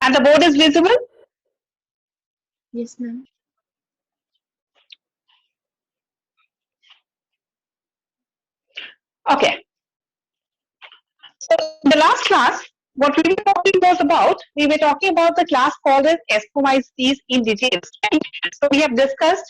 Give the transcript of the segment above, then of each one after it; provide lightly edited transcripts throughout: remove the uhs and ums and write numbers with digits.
And the board is visible? Yes, ma'am. Okay. So in the last class, what we were talking was about, we were talking about the class called as Ascomycetes in details. Right? So we have discussed,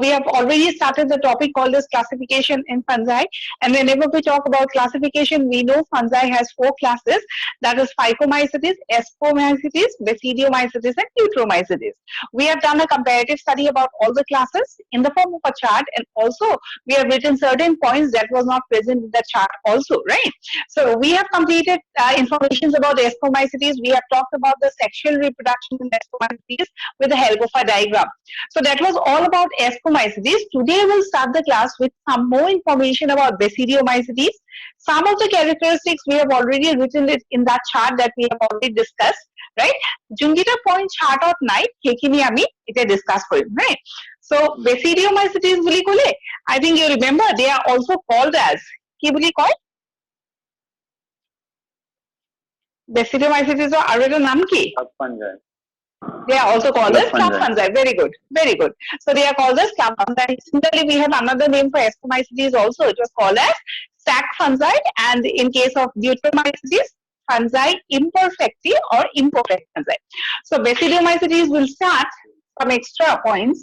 we have already started the topic called as classification in fungi. And whenever we talk about classification, we know fungi has four classes. That is Phycomycetes, Ascomycetes, Basidiomycetes, and Neutromycetes. We have done a comparative study about all the classes in the form of a chart, and also we have written certain points that was not present in the chart also, right? So we have completed information about ascomycetes. We have talked about the sexual reproduction in ascomycetes with the help of a diagram. So that was all about ascomycetes. Today we'll start the class with some more information about basidiomycetes. Some of the characteristics we have already written it in that chart that we have already discussed, right? যোনকেইটা point chartত নাই সেইখিনি আমি এতিয়া discuss কৰিম, right? So basidiomycetes বুলি ক'লে, I think you remember they are also called as কি বুলি কয়? Basidiomycetes আৰু এটা নাম কি? Fungi. They are also called Club as club fungi. fungi. Very good. Very good. So they are called as club fungi. Similarly, we have another name for ascomycetes also. It was called as sac fungi. And in case of deuteromycetes, fungi imperfecti or imperfect fungi. So basidiomycetes will start some extra points.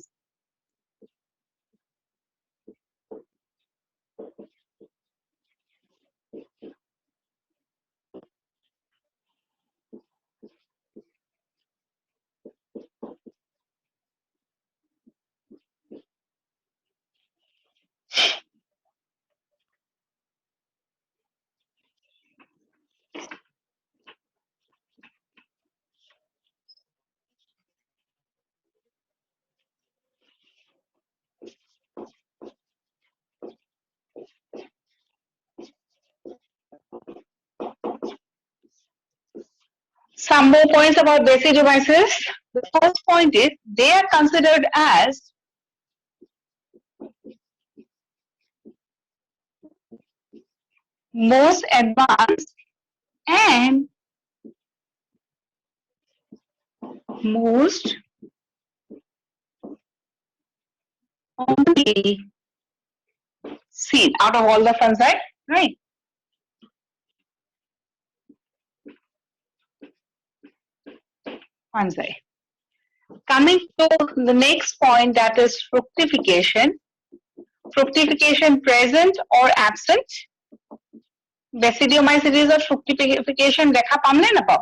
Some more points about basidiomycetes. The first point is they are considered as most advanced and most commonly seen out of all the fungi, right? Fungi. Coming to the next point, that is fructification. Fructification present or absent. Basidiomycetes or fructification দেখা পাম নে নাপাম?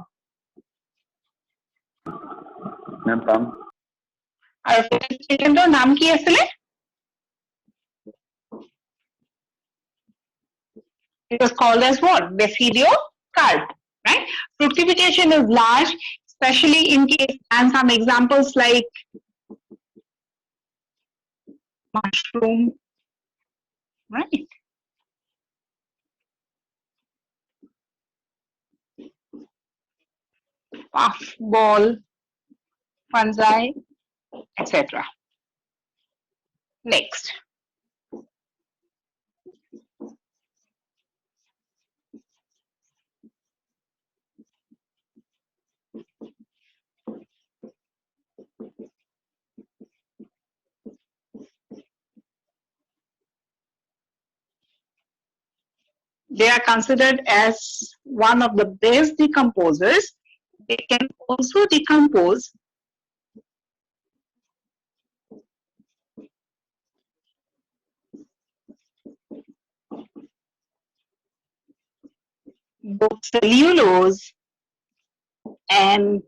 Ma'am, palm. আৰু fructificationৰ নাম কি আছিলে? It was called as what? Basidiocarp, right? Fructification is large, especially in case, and some examples like mushroom, right? Puffball, fungi, etc. Next. They are considered as one of the best decomposers. They can also decompose both cellulose and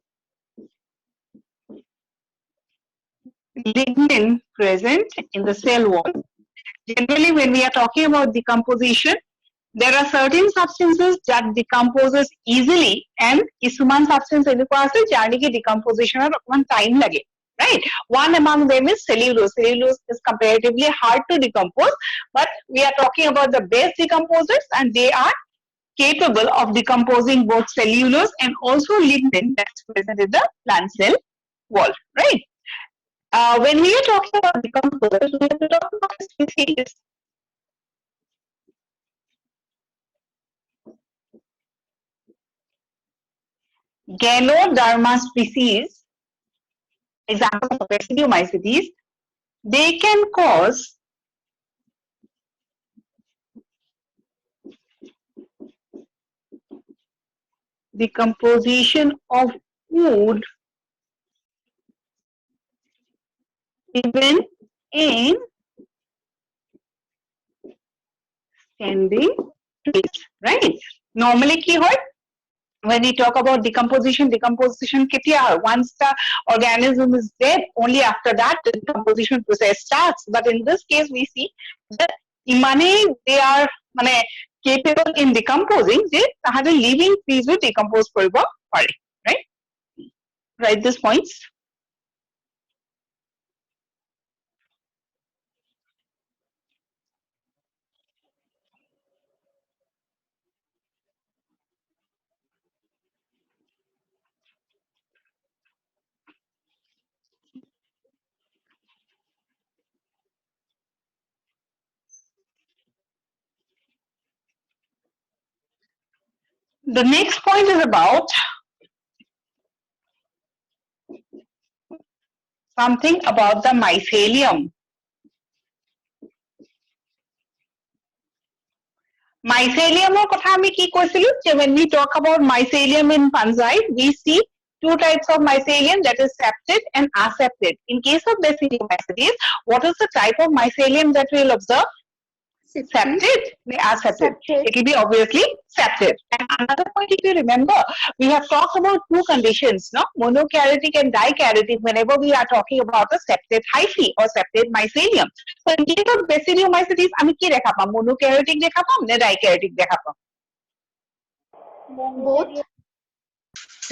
lignin present in the cell wall. Generally, when we are talking about decomposition, there are certain substances that decomposes easily and কিছুমান substance এনেকুৱা আছে যাৰ নেকি decomposition অকমান time লাগে, right? One among them is cellulose. Cellulose is comparatively hard to decompose, but we are talking about the best decomposers, and they are capable of decomposing both cellulose and also lignin that's present in the plant cell wall, right? When we are talking about decomposers, we have to talk about the species. Ganoderma species, example of basidiomycetes, they can cause decomposition of food even in standing trees, right? Normally কি হয়? When we talk about decomposition কেতিয়া হয়? Once the organism is dead, only after that the decomposition process starts. But in this case, we see that ইমানেই they are মানে capable in decomposing যে তাহাঁতে living trees ও decompose কৰিব পাৰে, right? Write these points. The next point is about something about the mycelium. Mycelium কথা আমি কি কৈছিলো যে when we talk about mycelium in fungi, we see two types of mycelium, that is septate and aseptate. In case of basidiomycetes, what is the type of mycelium that we will observe? Septate, aseptate. It will be obviously septate. And another point, if you remember, we have talked about two conditions, no? Monokaryotic and dikaryotic, whenever we are talking about a septate hyphae or septate mycelium. So in case of basidiomycetes, আমি কি দেখা পাম? Monokaryotic দেখা পাম না dikaryotic দেখা পাম? Both.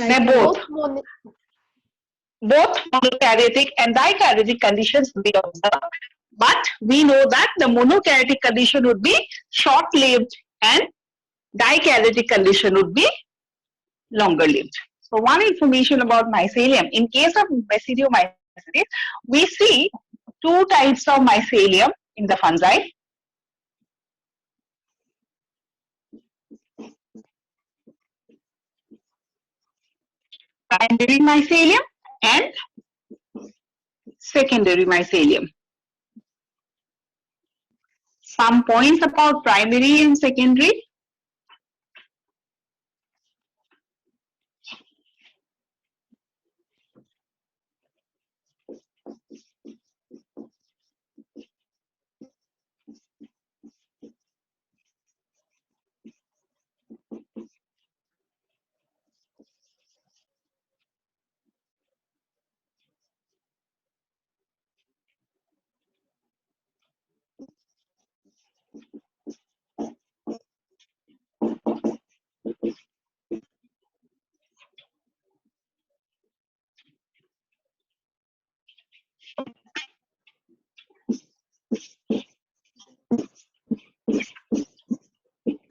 না both. Both monokaryotic and dikaryotic conditions will be observed. But we know that the monokaryotic condition would be short-lived and dikaryotic condition would be longer-lived. So one information about mycelium. In case of basidiomycetes, we see two types of mycelium in the fungi. Primary mycelium and secondary mycelium. Some points about primary and secondary.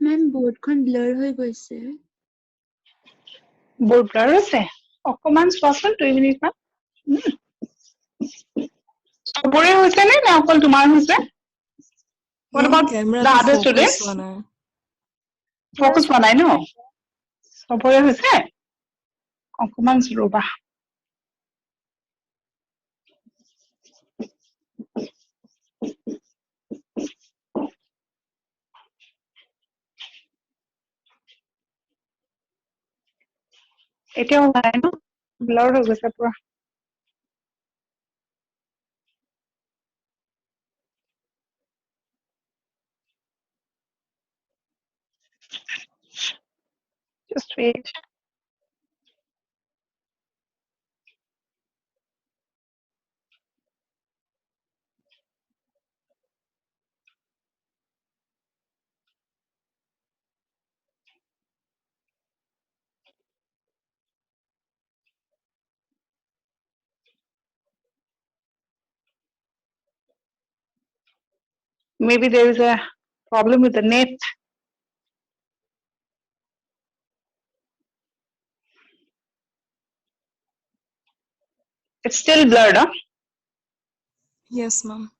Ma'am, boardখন blur হৈ গৈছে. Board blur আছে? অকমান চোৱাচোন 2 minute মান। চবৰে হৈছে নে অকল তোমাৰ হৈছে? What about the other students? Focus হোৱা নাই ন? চবৰে হৈছে? অকমান ৰবা। এতিয়াও হোৱা নাই ন? ব্লাৰ হৈ গৈছে পুৰা। Just wait. Maybe there is a problem with the net. It's still blurred, huh? Yes, ma'am.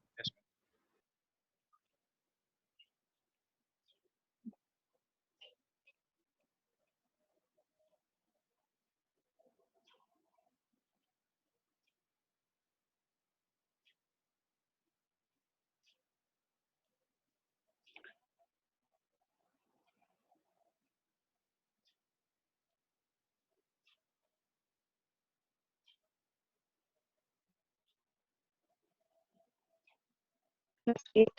Let's see it.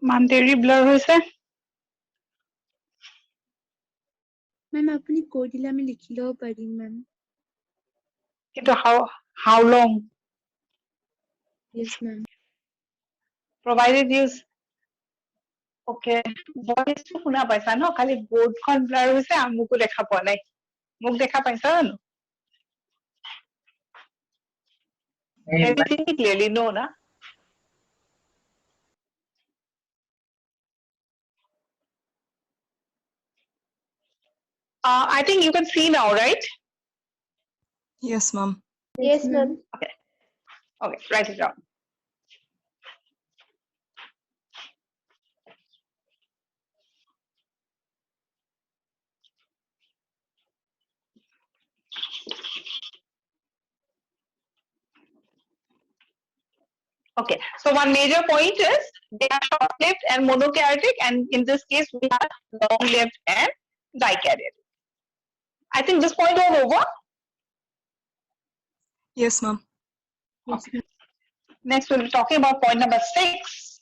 Manderi blur হৈছে মেম আপুনি কৈ দিলে আমি লিখি ল'ব পাৰিম মেম কিন্তু how long yes ma'am provided use okay voice টো শুনা পাইছা ন খালি বোৰ্ডখন ব্লাৰ হৈছে আমুকো দেখা পোৱা নাই মোক দেখা পাইছা জানো everything clearly no na I think you can see now right Yes, ma'am. yes ma'am okay write it down okay so one major point is they are short-lived and monokaryotic and in this case we have long-lived and dikaryotic I think this point was over Yes, ma'am. yes ma'am next we'll be talking about point number 6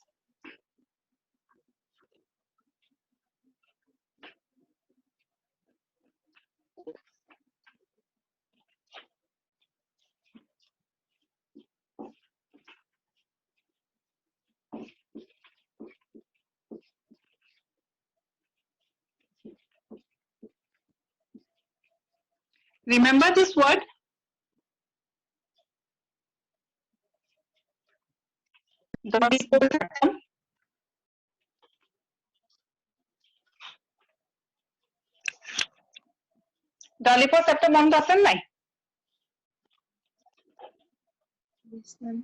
remember this word Dolipole septum মনত আছে নাই yes ma'am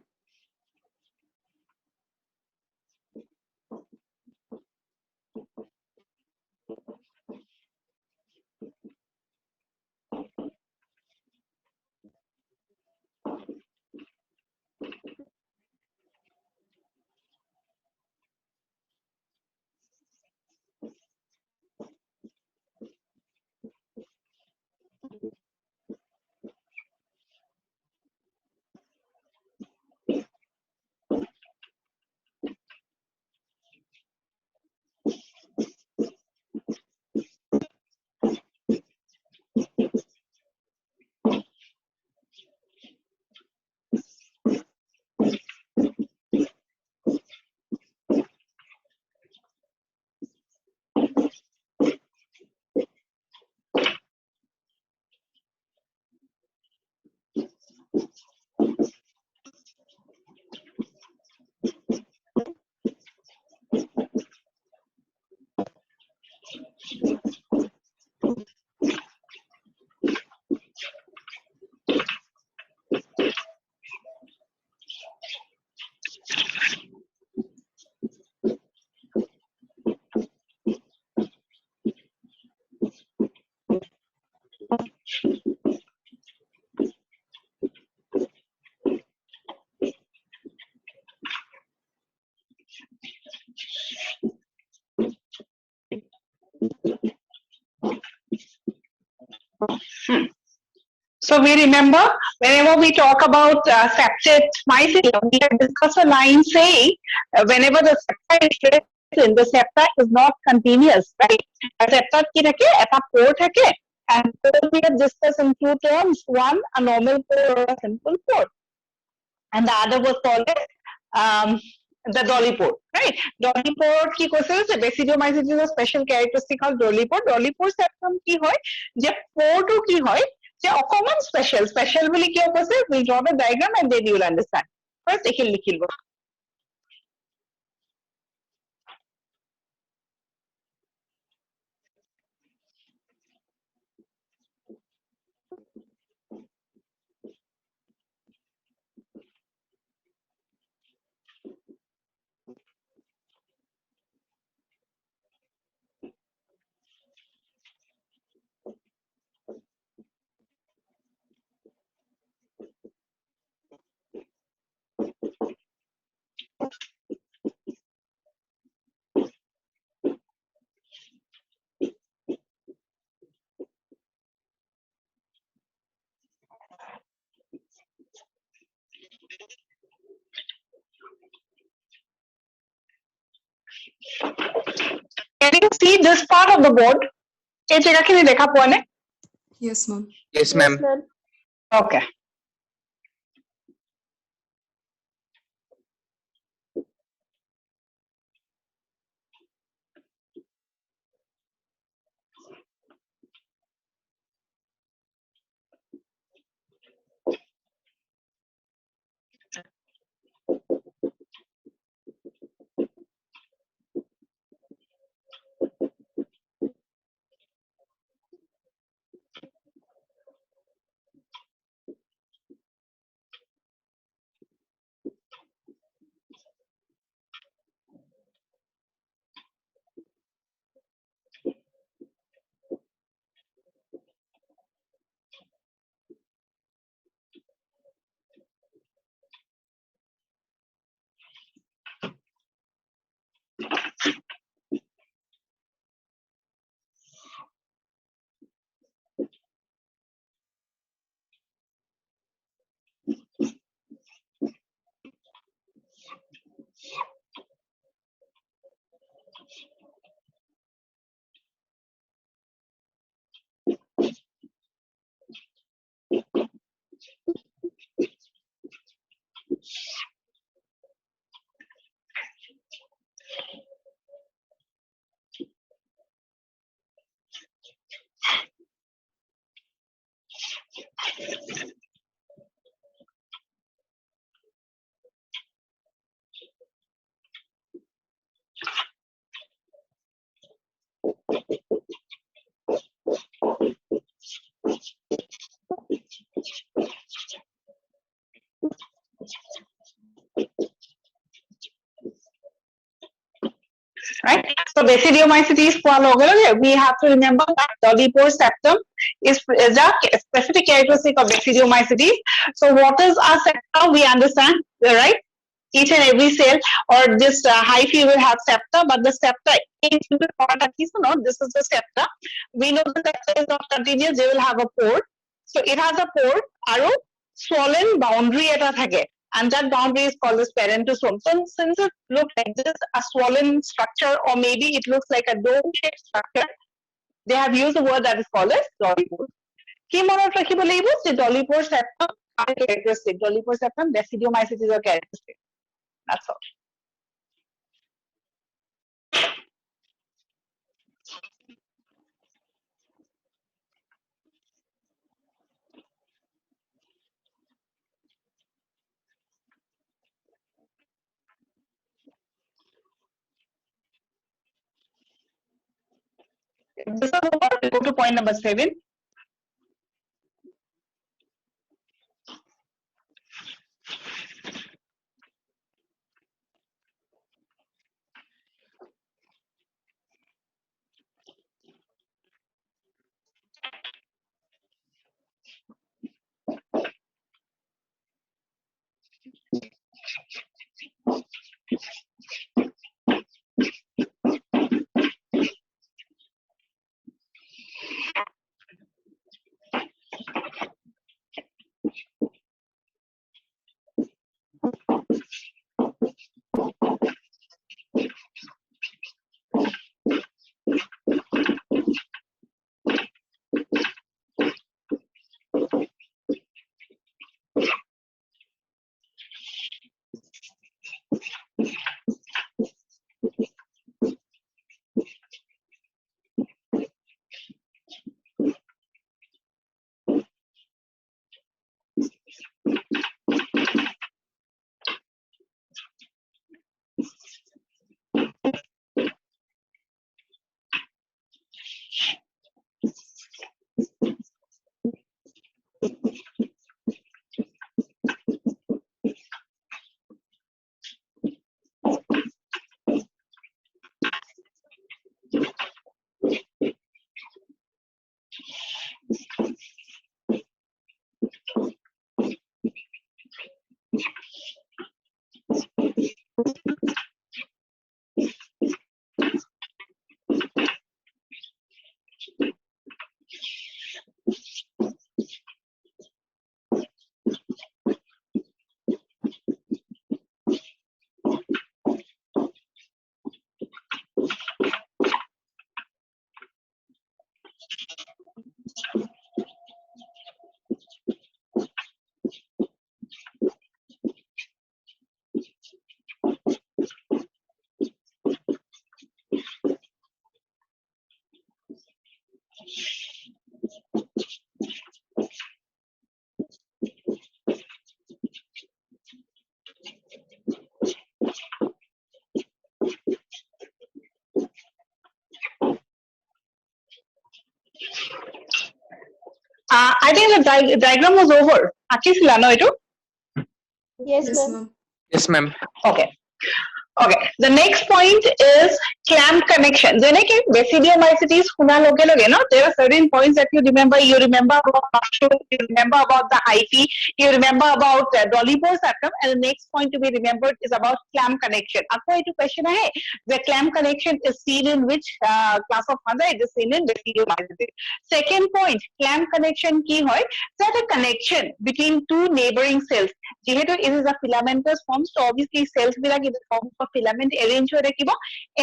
So we remember whenever we talk about septate mycelium, we have discussed a line saying whenever the septa is present, the septa is not continuous, right? A septa ki thake, eta pore thake, and pore we have discussed in two terms. One, a normal pore or a simple pore, and the other was called the dolly pore, right? Dolly pore ki koise hoise basidiomycetes is a special characteristic of dolly pore. Dolly pore septum ki hoy, je pore to ki hoy. common special বুলি কিয় কৈছে? We'll draw the diagram and then you will understand. First এইখিনি লিখি লব. Can you see this part of the board? এই জায়গাখিনি দেখা পোৱা নে? Yes, ma'am. Yes, ma'am. Okay. Right? So basidiomycetes, we have to remember that Dolichos septum is a specific characteristic of basidiomycetes. So what is our septum? We understand, right? Each and every cell or this hyphae will have septa, but the septa is not. This is the septa. We know the septa is not continuous. They will have a pore. So it has a pore. Aro swollen boundary at a and that boundary is called as parentosome. So since it looks like this, a swollen structure, or maybe it looks like a dome-shaped structure, they have used a word that is called as Dolichos. Key monot rakhibo lagibo je Dolichos septum are characteristic. Dolichos septum basidiomycetes are characteristic. That's all. This is what we go to point number 7. I think the diagram was over. Akisila no etu? Yes, Yes, ma'am. ma'am. Yes, ma'am. Okay. Okay. The next point is clamp connection. যেনেকে basidiomycetes শুনা লগে লগে no, there are certain points that you remember. You remember about mushroom, you remember about the hyphae, you remember about Dollipo's atom, and the next point to be remembered is about clamp connection. Akko etu question ahe, the clamp connection is seen in which class of fungi? It is seen in basidiomycetes. Second point, clamp connection ki hoy? That a connection between two neighboring cells. যেহেতু it is a filamentous form, so obviously cells black in the form of filament arrange হৈ থাকিব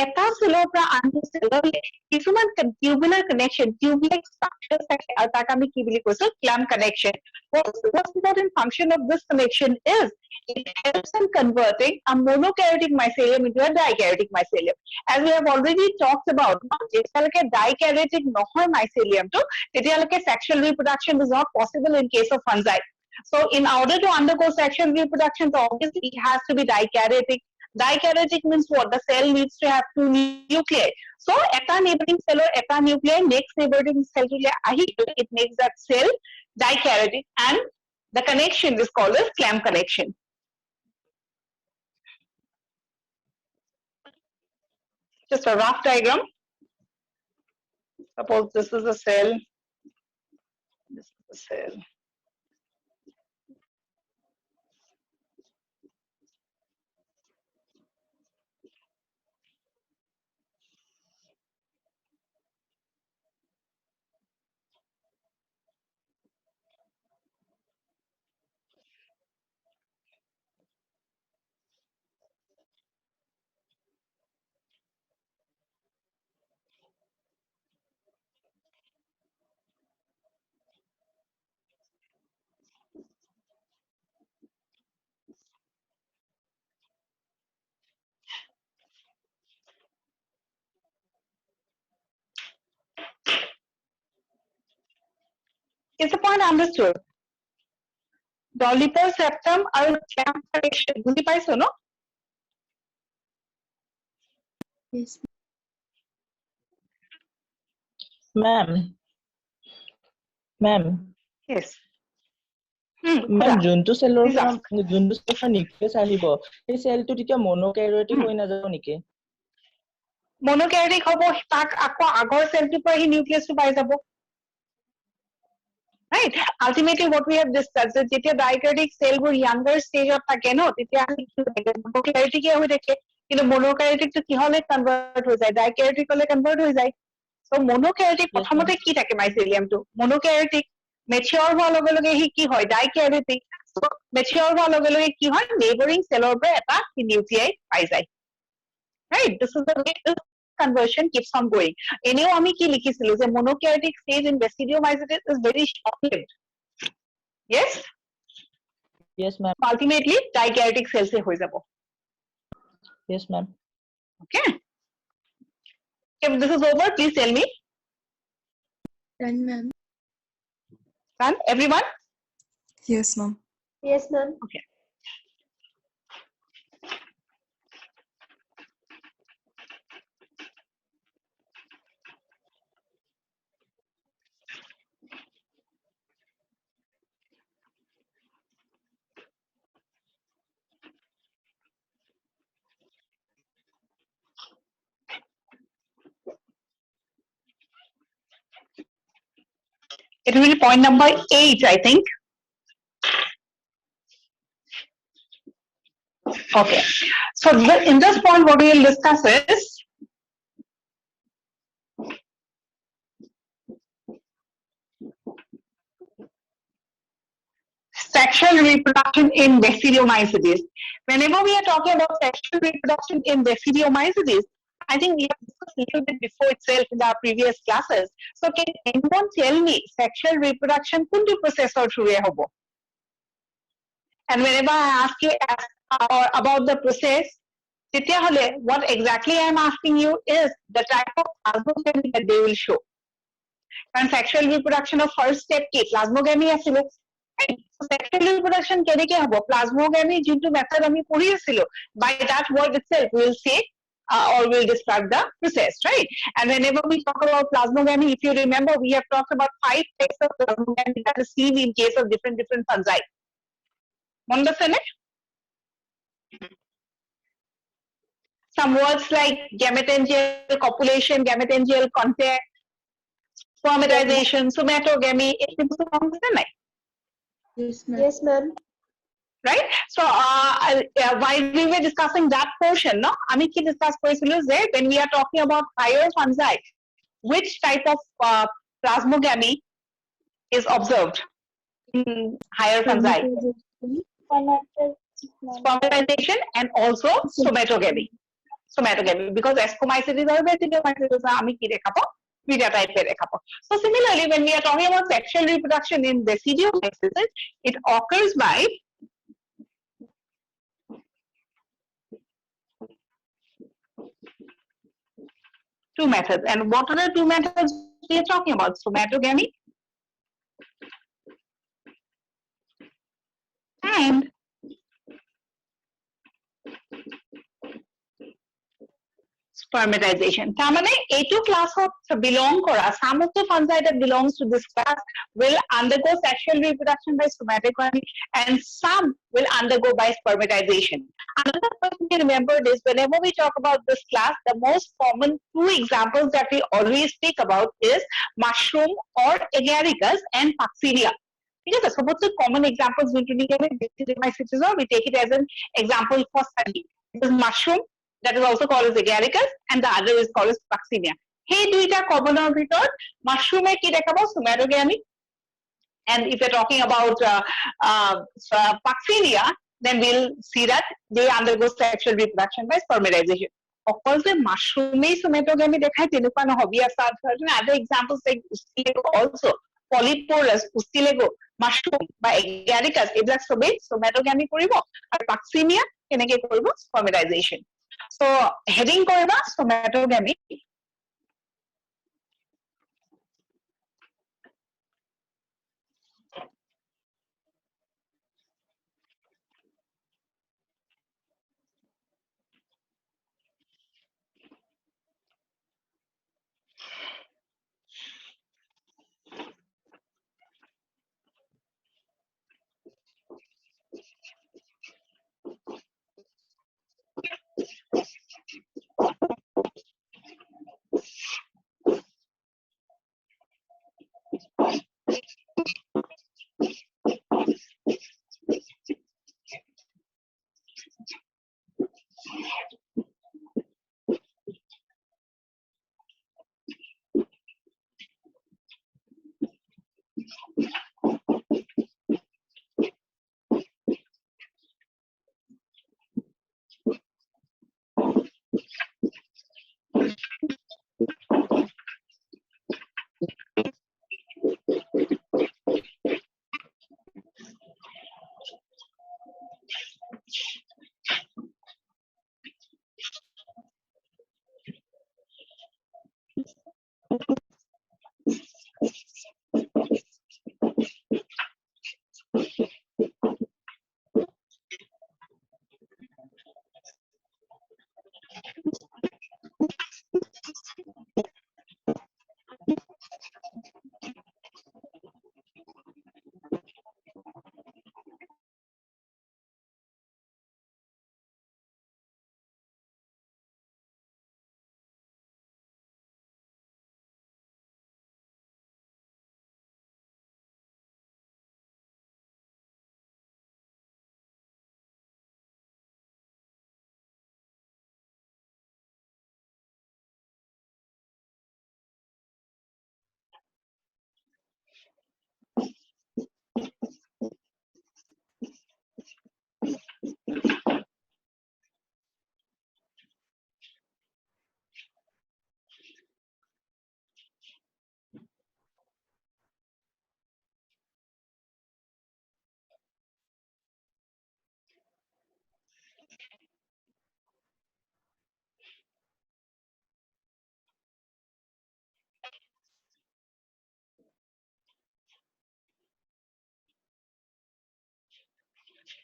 এটা cellৰ পৰা আনটো cellলৈ কিছুমান tubular connection, tubular structures থাকে আৰু তাক আমি কি বুলি কৈছো clamp connection. What's the most important function of this connection is it helps in converting a monokaryotic mycelium into a dikaryotic mycelium. As we have already talked about, যেতিয়ালৈকে dikaryotic নহয় mycelium টো তেতিয়ালৈকে sexual reproduction is not possible in case of fungi. So in order to undergo sexual reproduction, so obviously it has to be dikaryotic. Dikaryotic means what? The cell needs to have two nuclei. So eta neighboring cell or eta nuclei next neighboring cell to it makes that cell dikaryotic, and the connection is called as clamp connection. Just a rough diagram. Suppose this is a cell. This is a cell. Is the point understood? Dollipo's septum আৰু clamp connection বুজি পাইছো no? Yes. Ma'am, Yes. ma'am, যোনটো চেলৰ Please পৰা ask. যোনটো চেলৰ পৰা nucleus আহিব সেই চেলটো তেতিয়া মনোকাইৰটিক হৈ নাযাব নেকি? Monokaryotic হ'ব তাক আকৌ আগৰ চেলটোৰ পৰা সি নিউক্লিয়াছটো পাই যাব। Right? Ultimately what we have discussed is যেতিয়া dikaryotic cellবোৰ younger stageত থাকে ন তেতিয়া monokaryotic হৈ থাকে কিন্তু monokaryotic টো কিহলে convert হৈ যায় dikaryotic হলে convert হৈ যায়। So monokaryotic Yes, প্ৰথমতে কি থাকে mycelium টো monokaryotic, mature হোৱাৰ লগে লগে সি কি হয় dikaryotic, so mature হোৱাৰ লগে লগে কি হয় neighboring cellৰ পৰা এটা nuclei পাই যায়। Right? This is the way this conversion keeps on going. এনেও আমি কি লিখিছিলো যে monokaryotic stage in basidiomycetes is very short-lived. Yes? Yes, ma'am. Ultimately dikaryotic cells হৈ যাব. Yes, ma'am. Okay? If this is over, please tell me. Done, ma'am. Done? Everyone? Yes, ma'am. Yes, ma'am. Okay. It will be point number 8, I think. Okay. So in this point, what we will discuss is sexual reproduction in Basidiomycetes. Whenever we are talking about sexual reproduction in Basidiomycetes, I think we have discussed a little bit before itself in our previous classes. So can anyone tell me sexual reproduction kuntu process or through hobo? And whenever I ask you about the process, what exactly I am asking you is the type of plasmogamy that they will show. And sexual reproduction of first step ki plasmogamy asile. Sexual reproduction কেনেকে হব plasmogamy যোনটো method আমি পঢ়ি আছিলো, by that word itself we will say or we'll describe the process, right? And whenever we talk about plasmogamy, if you remember, we have talked about 5 types of plasmogamy that is seen in case of different fungi. মনে আছে নে? Some words like gametangial copulation, gametangial contact, spermatization, somatogamy, it is not. Yes, ma'am. Yes, ma'am. Right? So while we were discussing that portion, no, আমি কি discuss করেছিল যে when we are talking about higher fungi, which type of plasmogamy is observed in higher fungi? Spermatization and also somatogamy. Somatogamy, because ascomycetes are basidiomycetes, আমি কি দেখাবো দুইটা টাইপের দেখাবো. So similarly, when we are talking about sexual reproduction in basidiomycetes, it occurs by two methods. And what are the two methods we are talking about? Somatogamy and spermatization. তার মানে এইটো ক্লাসত belong করা, some of the fungi that belongs to this class will undergo sexual reproduction by somatogamy and some will undergo by spermatization. Another person to remember is whenever we talk about this class, the most common two examples that we always speak about is mushroom or agaricus and Puccinia. ঠিক আছে, so both the common examples we take it as an example for study. This is mushroom, that is also called as agaricus, and the other is called as Puccinia. Hey দুইটা কমনৰ ভিতৰত মাশরুমে কি দেখাবো somatogamy, and if you're talking about Puccinia, then we'll see that they undergo sexual reproduction by spermatization. অকল যে মাশরুমেই somatogamy দেখায় তেনেকুৱা নহয়. We have certain other examples like Ustilego also, Polyporus, Ustilego, mushroom বা agaricus, এইবিলাক সবেই somatogamy কৰিব আৰু Puccinia কেনেকে কৰিব spermatization. So heading কৰিবা somatogamy.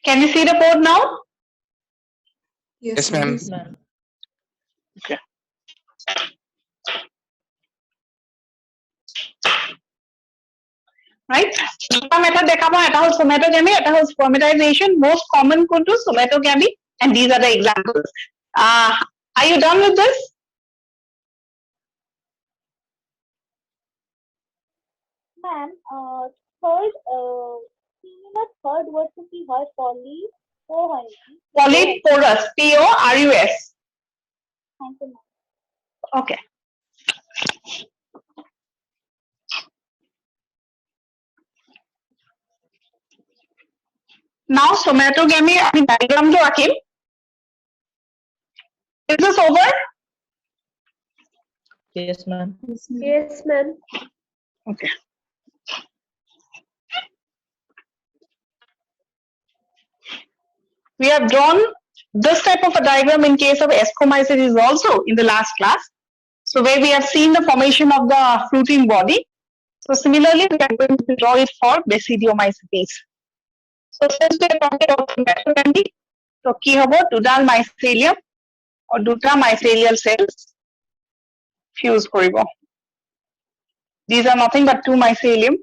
Can you see the board now? Yes, ma'am. Yes, ma'am. Right? দুটা method দেখাব, এটা হ'ল somatogamy, এটা হ'ল spermatization. Most common কোনটো somatogamy, and these are the examples. Are you done with this? Ma'am, third, similar third word to be her poly, oh honey. Polyporous, Porus. Thank you, ma'am. Okay. Now somatogamy, আমি ডায়াগ্রামটো আঁকিম. Is this over? Yes, ma'am. Yes, ma'am. Okay. We have drawn this type of a diagram in case of ascomycetes also in the last class. So where we have seen the formation of the fruiting body. So similarly, we are going to draw it for basidiomycetes. So since we are talking about somatogamy, so কি হ'ব দুডাল mycelium or দুটা mycelial cells fuse কৰিব. These are nothing but two mycelium.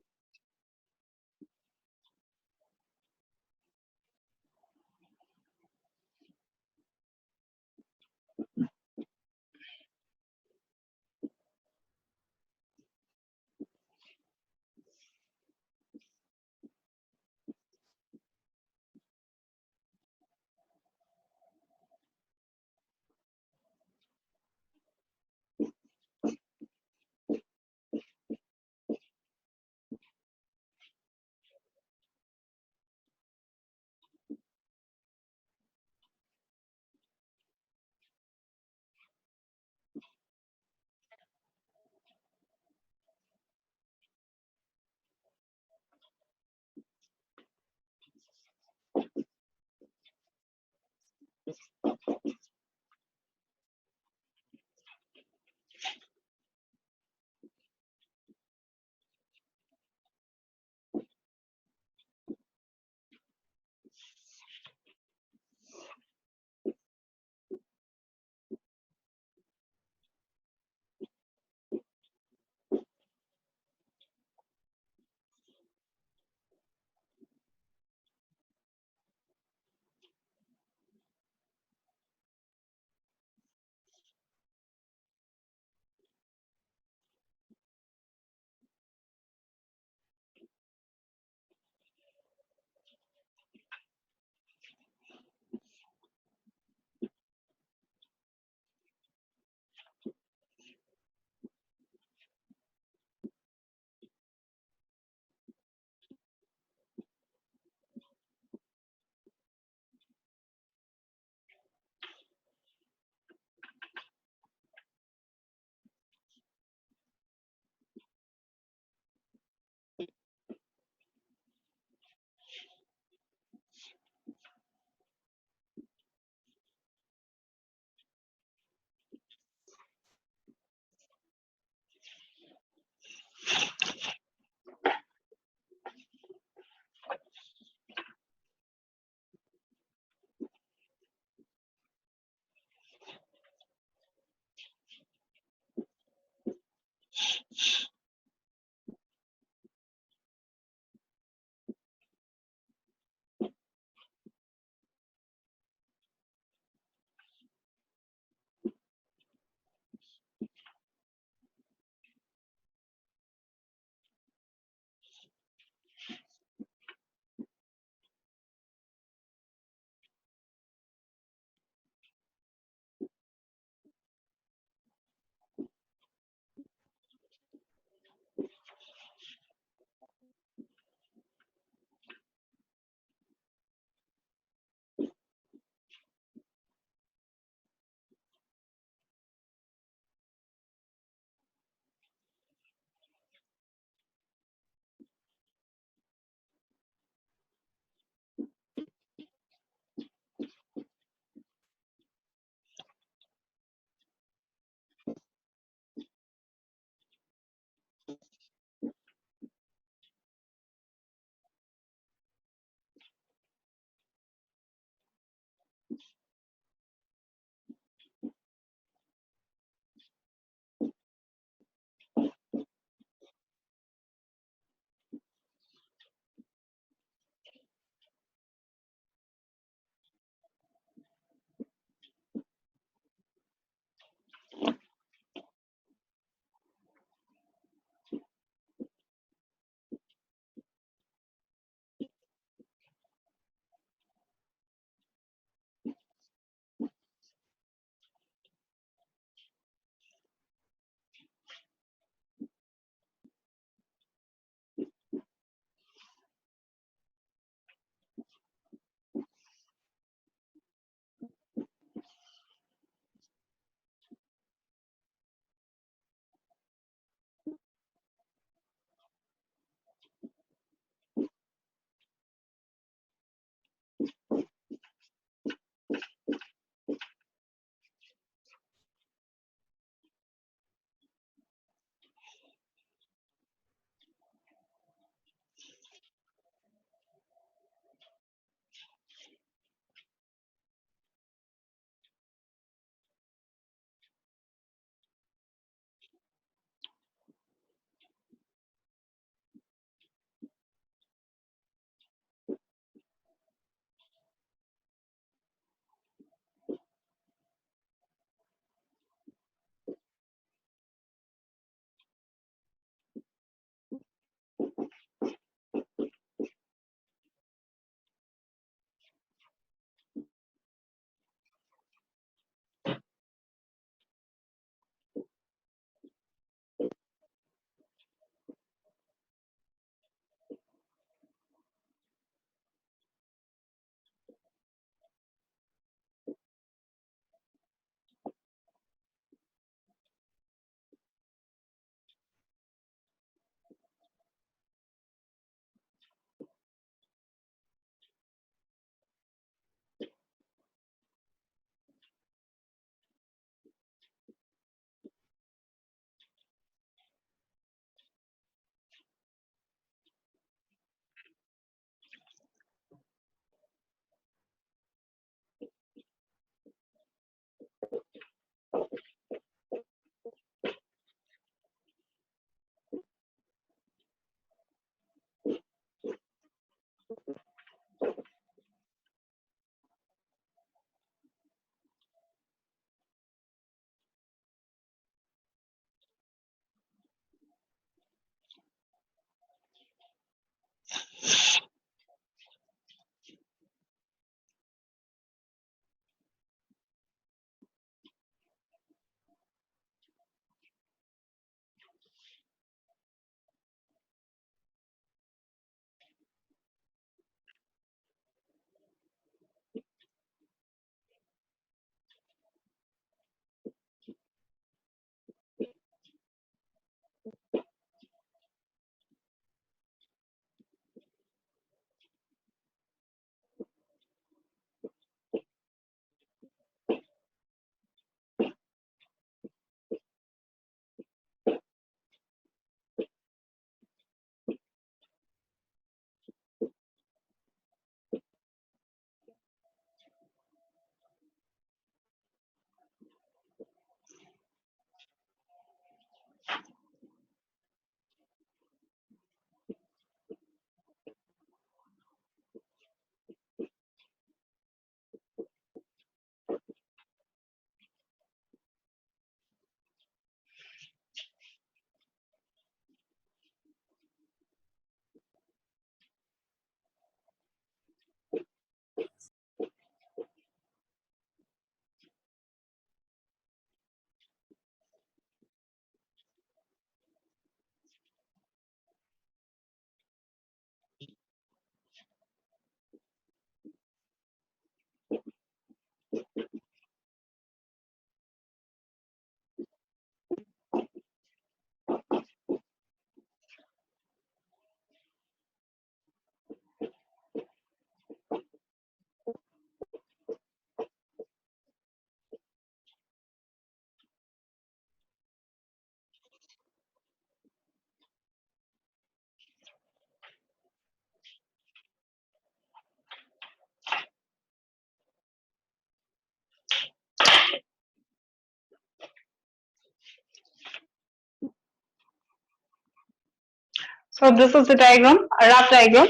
So this is the diagram, a rough diagram.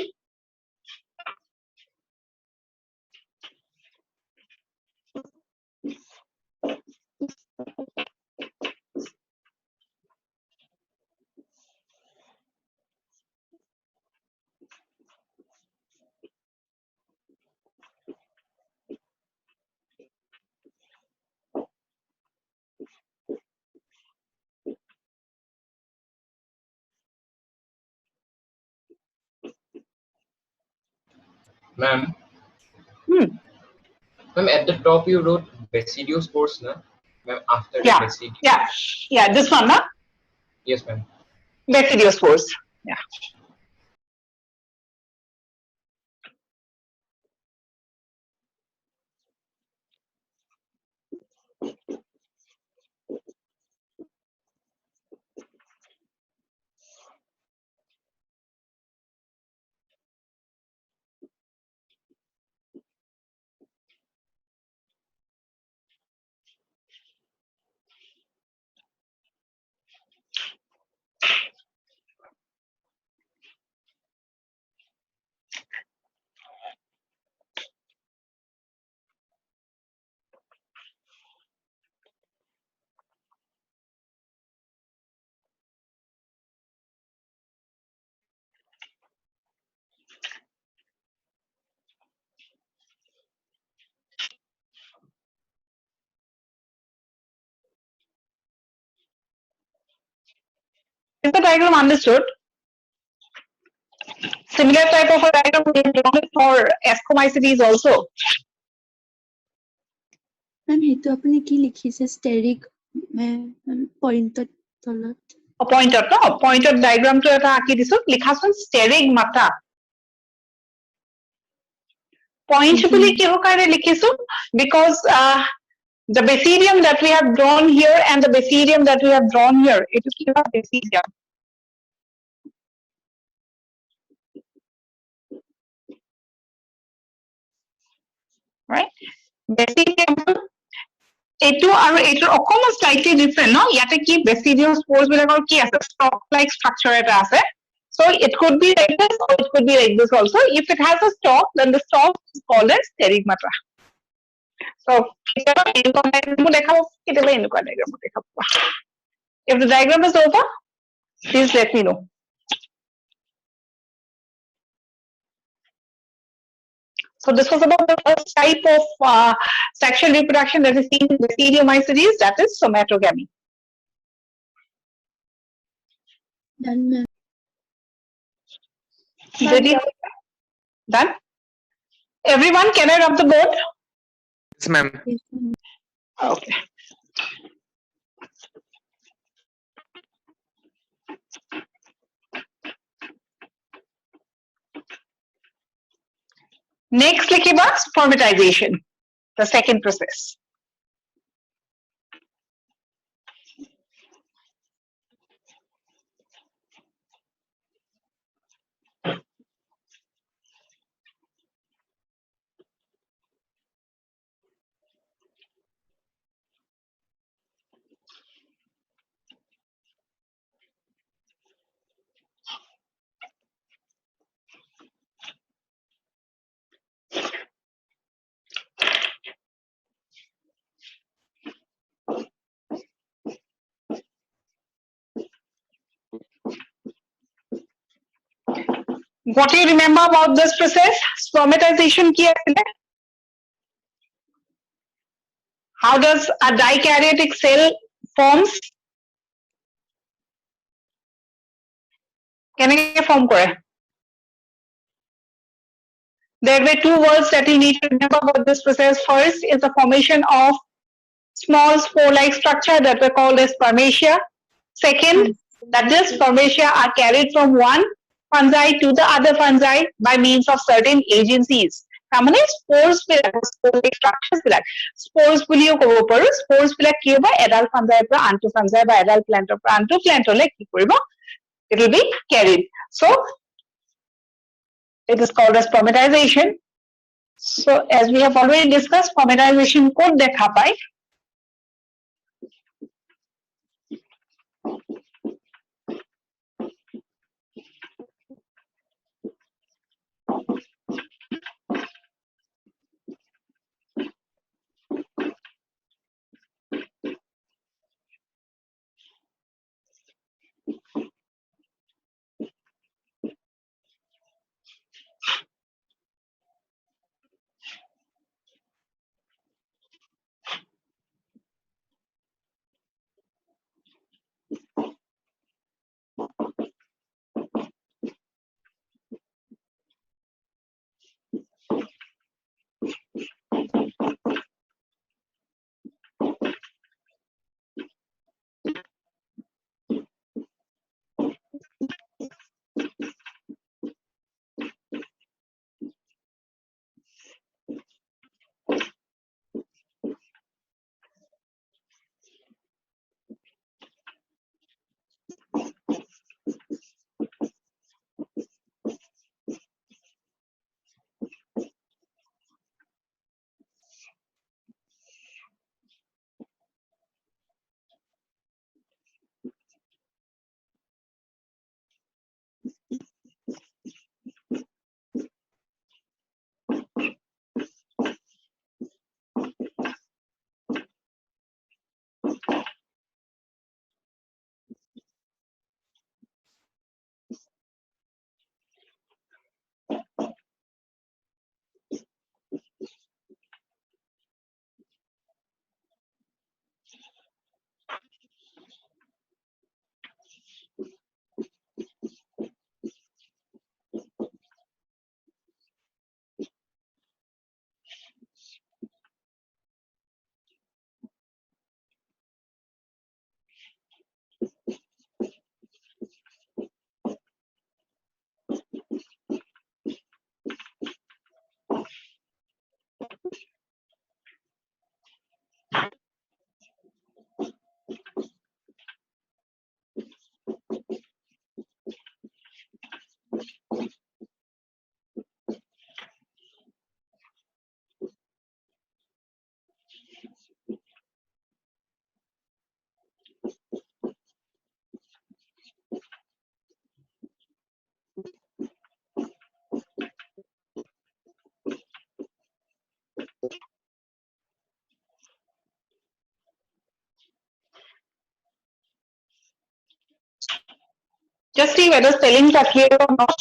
Ma'am, Hmm. ma'am, at the top you wrote Basidius course, na? Ma'am, after the Yeah, Basidius. yeah, yeah. This one, na? Yes, ma'am. Basidiosperms. Yeah. Is the diagram understood? Similar type of a diagram we have drawn for ascomycetes also. মেম সেইটো আপুনি কি লিখিছে ষ্টেৰিক পইণ্টত তলত Pointer, no? Pointer diagram to eta aki disu. Likhasun sterigmata. Point boli kiho kare likhisu? Because the basidium that we have drawn here and the basidium that we have drawn here, it is kiho basidium. Right? Basidium এইটো আৰু এইটোৰ অকমান slightly different, no? ইয়াতে কি basidium spores বিলাকৰ কি আছে? Stalk like structure এটা আছে. So it could be like this or it could be like this also. If it has a stalk, then the stalk is called as sterigmata. So কেতিয়াবা এনেকুৱা diagram দেখাব, কেতিয়াবা এনেকুৱা diagram দেখাব. If the diagram is over, please let me know. So this was about the first type of sexual reproduction that is seen in basidiomycetes, that is somatogamy. Done ma'am Did you done? Everyone, can I rub the board? Yes, ma'am. Okay. Next, likhiba spermatization, the second process. What do you remember about this process? Spermatization ki asile? How does a dikaryotic cell forms? Keneke form kore? There were two words that you need to remember about this process. First is the formation of small spore-like structure that were called as spermatia. Second, that these spermatia are carried from one fungi to the other fungi by means of certain agencies. তাৰমানে spores spore-like structures বিলাক spores বুলিও ক'ব পাৰো spores বিলাক কি হ'ব এডাল fungi পৰা আনটো fungi বা এডাল planter পৰা আনটো plantলৈ কি কৰিব it will be carried. So it is called as spermatization. So as we have already discussed, spermatization ক'ত দেখা পায়? Just see whether spellings are clear or not.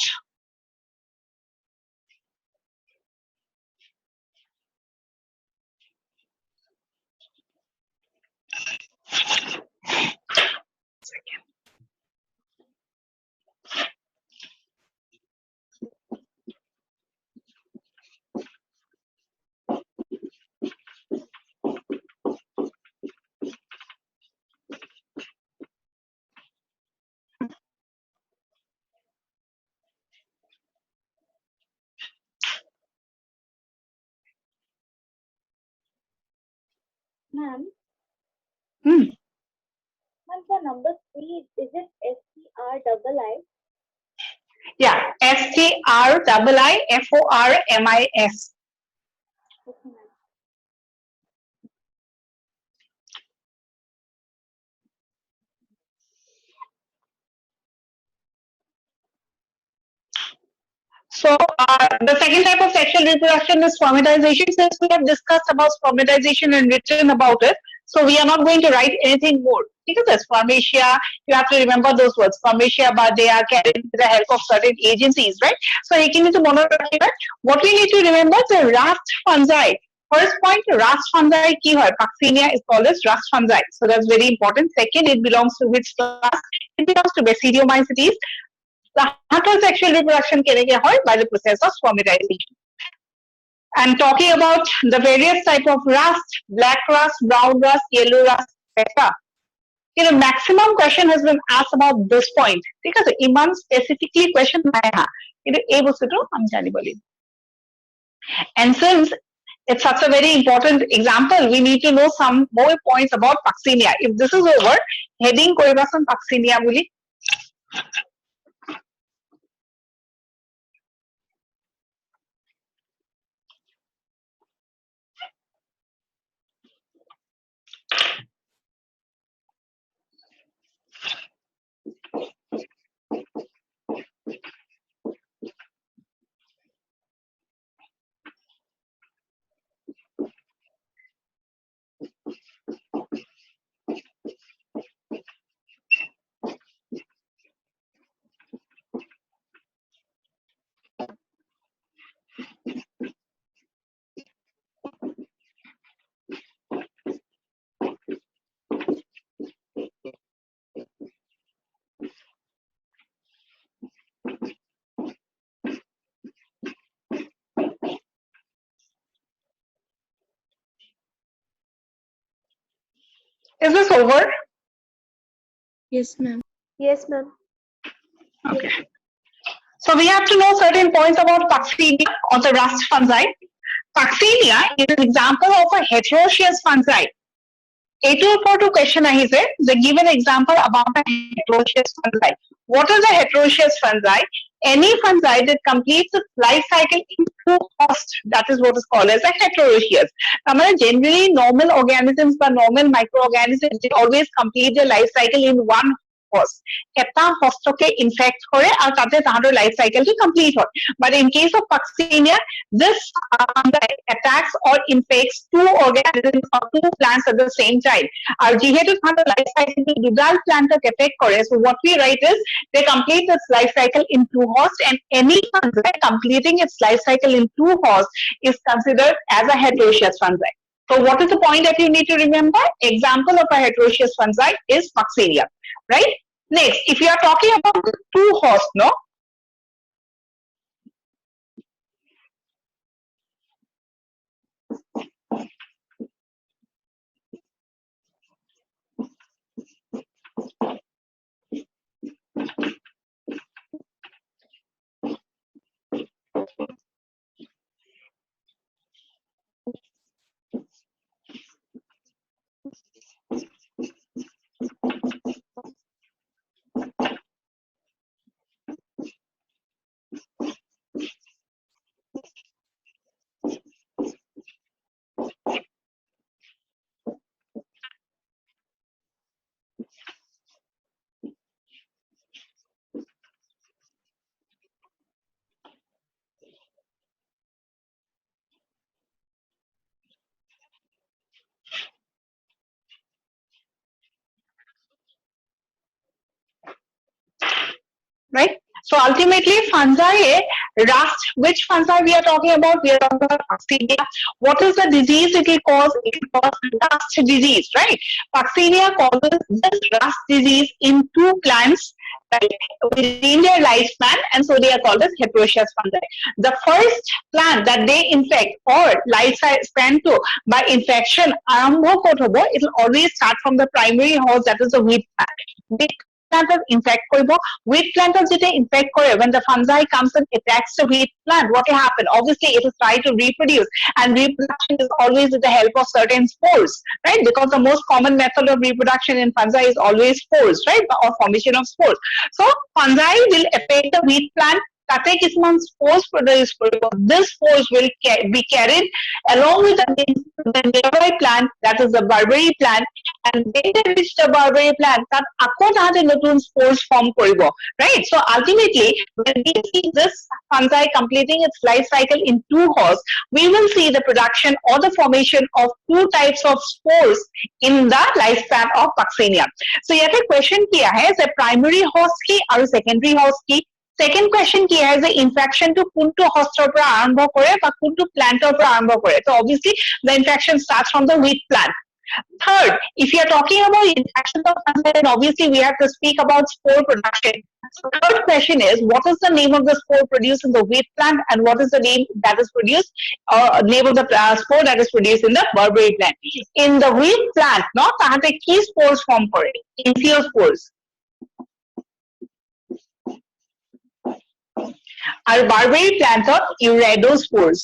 Ma'am, Hmm. ma'am, for number 3, is it STRII? Yeah, STRIIFORMIS. Okay, ma'am. So the second type of sexual reproduction is spermatization. Since we have discussed about spermatization and written about it, so we are not going to write anything more. Because spermatia, you have to remember those words. Spermatia, but they are carried with the help of certain agencies, right? So you need to monitor that. What we need to remember the rust fungi. First point, rust fungi ki hoy? Puccinia is called as rust fungi. So that's very important. Second, it belongs to which class? It belongs to Basidiomycetes. The heterosexual reproduction by the process of spermatization. And talking about the various type of rust, black rust, brown rust, yellow rust, etc. Maximum question has been asked about this point. Because iman specifically question and since it's such a very important example, we need to know some more points about Puccinia. If this is over, heading koribasan Puccinia boli. Is this over? Yes, ma'am. Yes, ma'am. Okay. So we have to know certain points about Puccinia or the rust fungi. Puccinia is an example of a heterogeneous fungi. 842 question ahise, they give an example about a heterogeneous fungi. What is a heterogeneous fungi? Any fungi that completes its life cycle in two hosts, that is what is called as a heterogeneous. Generally, normal organisms but normal microorganisms, they always complete their life cycle in one host. Eta hostকে infect কৰে আৰু তাতে তাহাঁতৰ life cycle টো complete হয়. But in case of Puccinia, this attacks or infects two organisms or two plants at the same time. আৰু যিহেতু তাহাঁতৰ life cycle টো দুডাল plantক affect কৰে, so what we write is they complete its life cycle in two hosts, and any fungi completing its life cycle in two hosts is considered as a heterogeneous fungi. So what is the point that you need to remember? Example of a heterogeneous fungi is Puccinia, right? Next, if you are talking about the two hosts, no? Right? So ultimately, fungi, rust, which fungi we are talking about? We are talking about Puccinia. What is the disease it will cause? It will cause rust disease, right? Puccinia causes this rust disease in two plants, right, within their lifespan, and so they are called as heterogeneous fungi. The first plant that they infect or lifespan to by infection, it will always start from the primary host, that is the wheat plant. Wheat plant infect কৰিব. Wheat plant যেতিয়া infect কৰে, when the fungi comes and attacks the wheat plant, what will happen? Obviously, it will try to reproduce, and reproduction is always with the help of certain spores, right? Because the most common method of reproduction in fungi is always spores, right? Or formation of spores. So fungi will affect the wheat plant. তাতে কিছুমান spores produce কৰিব. This spores will be carried along with the nearby plant, that is the Barbary plant, and when they reach the Barbary plant, তাত আকৌ তাহাঁতে নতুন spores form কৰিব, right? So ultimately, when we see this fungi completing its life cycle in two hosts, we will see the production or the formation of two types of spores in the lifespan of Puccinia. So ইয়াতে question কি আহে যে primary host কি আৰু secondary host কি? Second question কি আহে যে infection to কোনটো hostৰ পৰা আৰম্ভ কৰে বা কোনটো plantৰ পৰা আৰম্ভ কৰে? So obviously, the infection starts from the wheat plant. Third, if you are talking about infection of fungi, then obviously we have to speak about spore production. So third question is, what is the name of the spore produced in the wheat plant, and what is the name that is produced, or name of the spore that is produced in the Barbary plant? In the wheat plant, no, তাহাঁতে কি spores form করে? Entheospores. আৰু Barbary plantত Iridospores.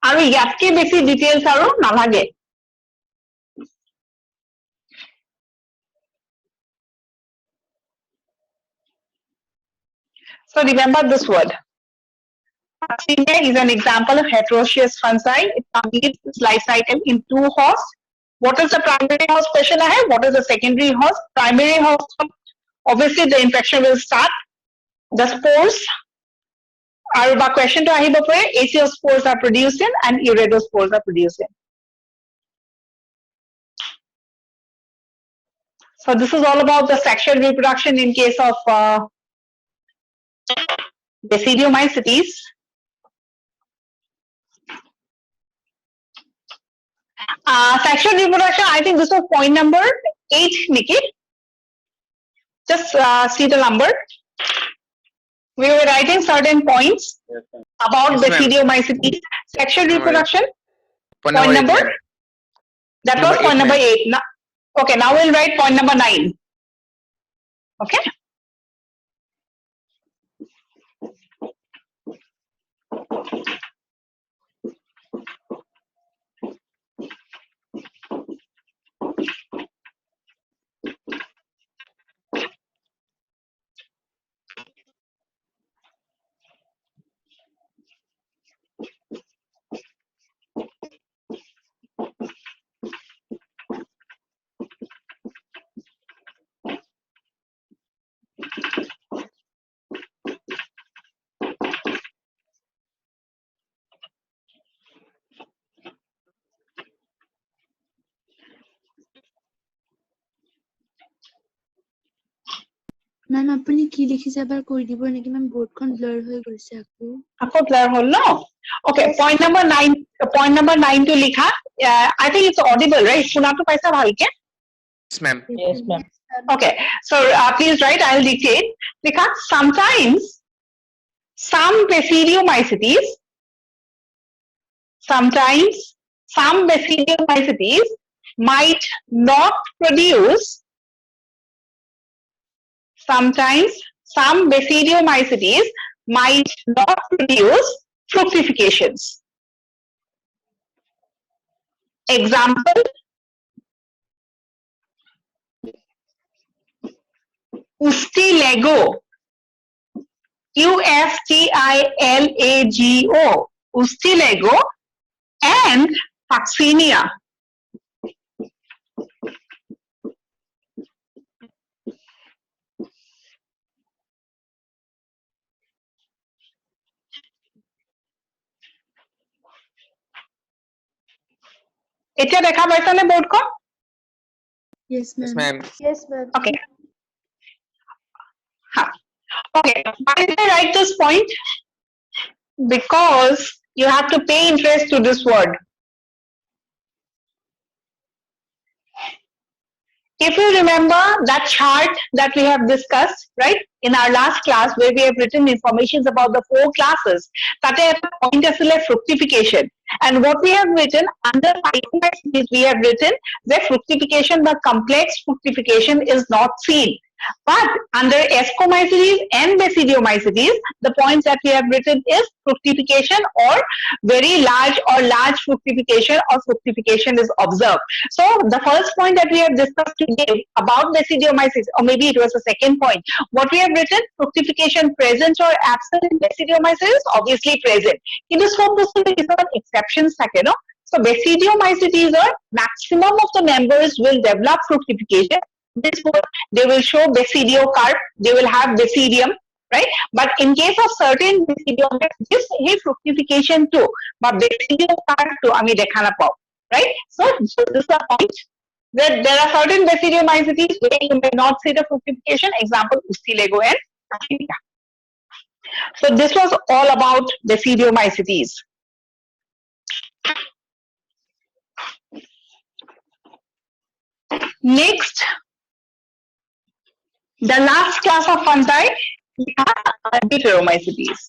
আৰু ইয়াতকে বেছি details আৰু নালাগে. So remember this word. Puccinia is an example of heterogeneous fungi. It completes its life cycle in two hosts. What is the primary host? Question I have. What is the secondary host? Primary host, obviously the infection will start. The spores, আৰু বা question to আহিব পাৰে, Aciospores are producing and Iridospores are producing. So this is all about the sexual reproduction in case of Basidiomycetes. Sexual reproduction, I think this was point number 8, Nikki. Just see the number. We were writing certain points about Basidiomycetes. Sexual reproduction. Point number? That was point number 8. Now, okay, now we'll write point number 9. Okay. মেম আপুনি কি লিখিছে এবাৰ কৈ দিব নেকি মেম বোৰ্ডখন blur হৈ গৈছে আকৌ আকৌ blur হল no? Okay, Yes. point number 9 to likha. I think it's audible, right? Sunato paisa bhalke? Yes, ma'am. Yes, ma'am. Okay, so please write, I'll dictate. Likha, sometimes some basidiomycetes might not produce, sometimes some basidiomycetes might not produce fructifications. Example, Ustilago, Ustilago, Ustilago and Fuchsinia. এতিয়া দেখা পাইছানে বোৰ্ডখন? Yes, Yes, ma'am. ma'am. Yes, ma'am. Okay. Okay, why did I write this point? Because you have to pay interest to this word. If you remember that chart that we have discussed, right, in our last class where we have written information about the 4 classes, tate eta point asile fructification. And what we have written under phytomycetes, we have written that fructification, the complex fructification is not seen. But under Ascomycetes and Basidiomycetes, the points that we have written is fructification or very large or large fructification or fructification is observed. So the first point that we have discussed today about Basidiomycetes, or maybe it was the second point, what we have written, fructification present or absent in Basidiomycetes, obviously present. কিন্তু সব বস্তুতে কিছুমান exceptions থাকে, no? So Basidiomycetes or maximum of the members will develop fructification. This one, they will show basidiocarp, they will have basidium, right? But in case of certain basidiomycetes, hey, fructification too, but basidiocarp too, ami dekha na pao, right? So this is the point that there are certain basidiomycetes where you may not see the fructification. Example, Ustilago and Fuchsinia. So this was all about basidiomycetes. Next, the last class of fungi, Deuteromycetes.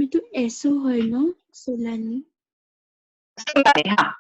এইটো S O হয় ন সোলানি हाँ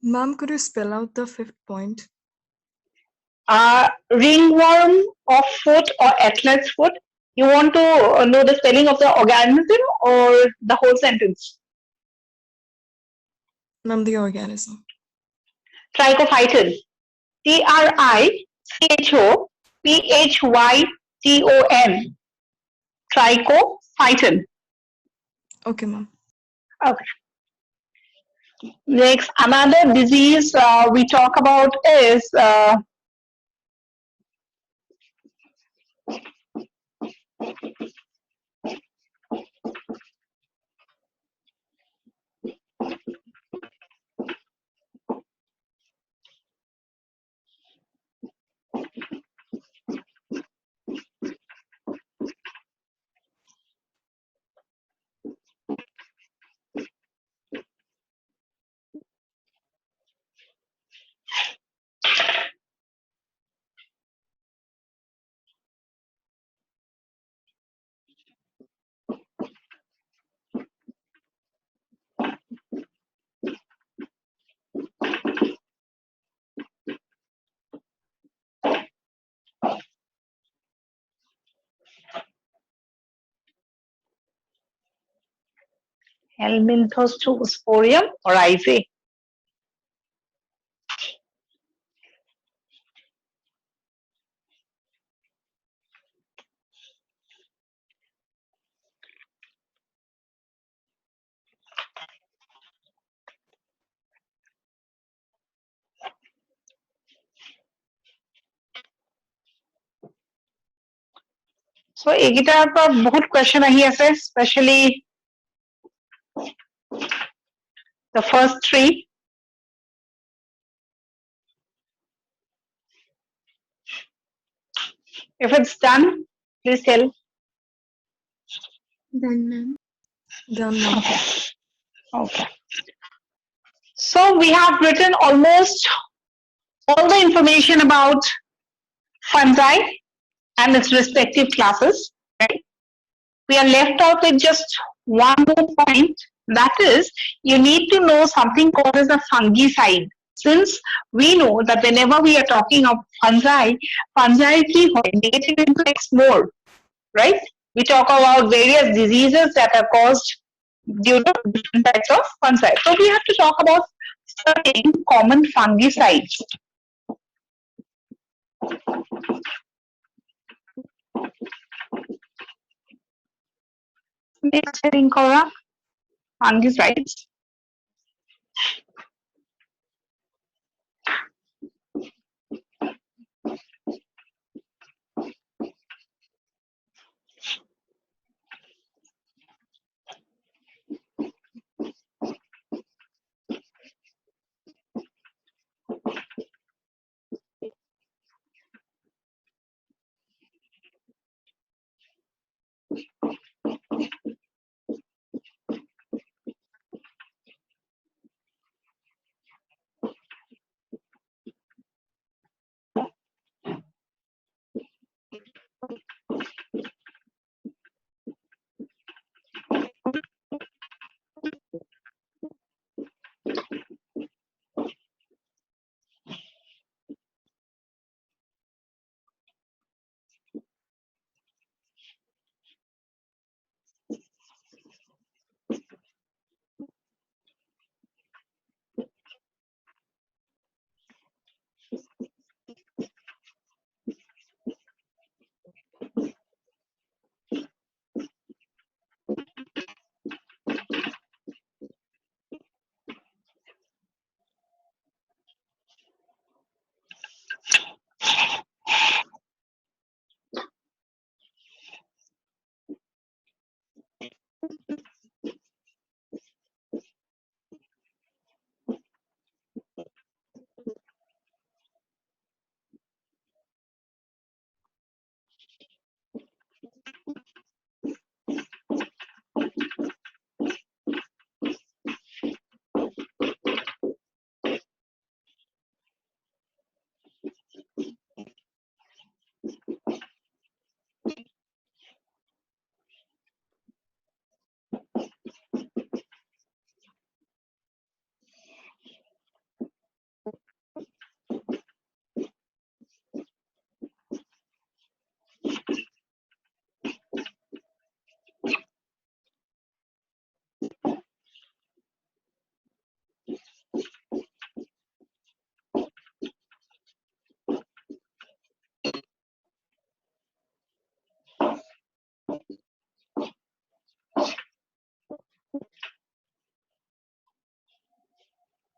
Ma'am, could you spell out the fifth point? Ringworm of foot or athlete's foot. You want to know the spelling of the organism or the whole sentence? Ma'am, the organism. Trichophyton. Trichophyton. Trichophyton. Okay, ma'am. Okay. Next, another disease we talk about is Helminthosporium or IC. So এইকেইটাৰ পৰা বহুত question আহি আছে, especially the first three. If it's done, please tell. Done, ma'am. Done, ma'am. Okay. So we have written almost all the information about fungi and its respective classes. Right? We are left out with just one more point. That is, you need to know something called as a fungicide. Since we know that whenever we are talking of fungi ki hoy, negative impacts more, right? We talk about various diseases that are caused due to different types of fungi. So we have to talk about certain common fungicides. Next heading, Cora, fungicides.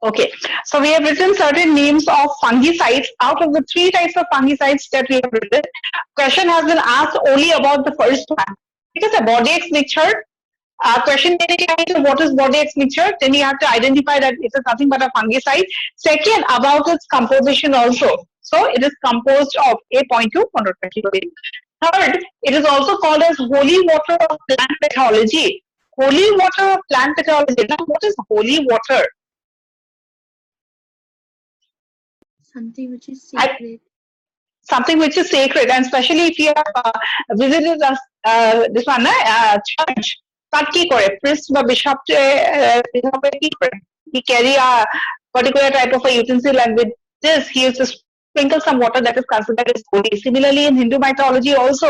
Okay, so we have written certain names of fungicides. Out of the three types of fungicides that we have written, question has been asked only about the first one. It is a body X mixture. Question what is body X mixture? Then you have to identify that it is nothing but a fungicide. Second, about its composition also. So it is composed of A.2 monotetracycline. Third, it is also called as holy water of plant pathology. Holy water of plant pathology. Now, what is holy water? Something which is sacred. Something which is sacred, and especially if you have visited us, this one, church, তাত কি কৰে? Priest বা bishop কি কৰে? He carry a particular type of a utensil, and with this he used to sprinkle some water that is considered as holy. Similarly, in Hindu mythology also,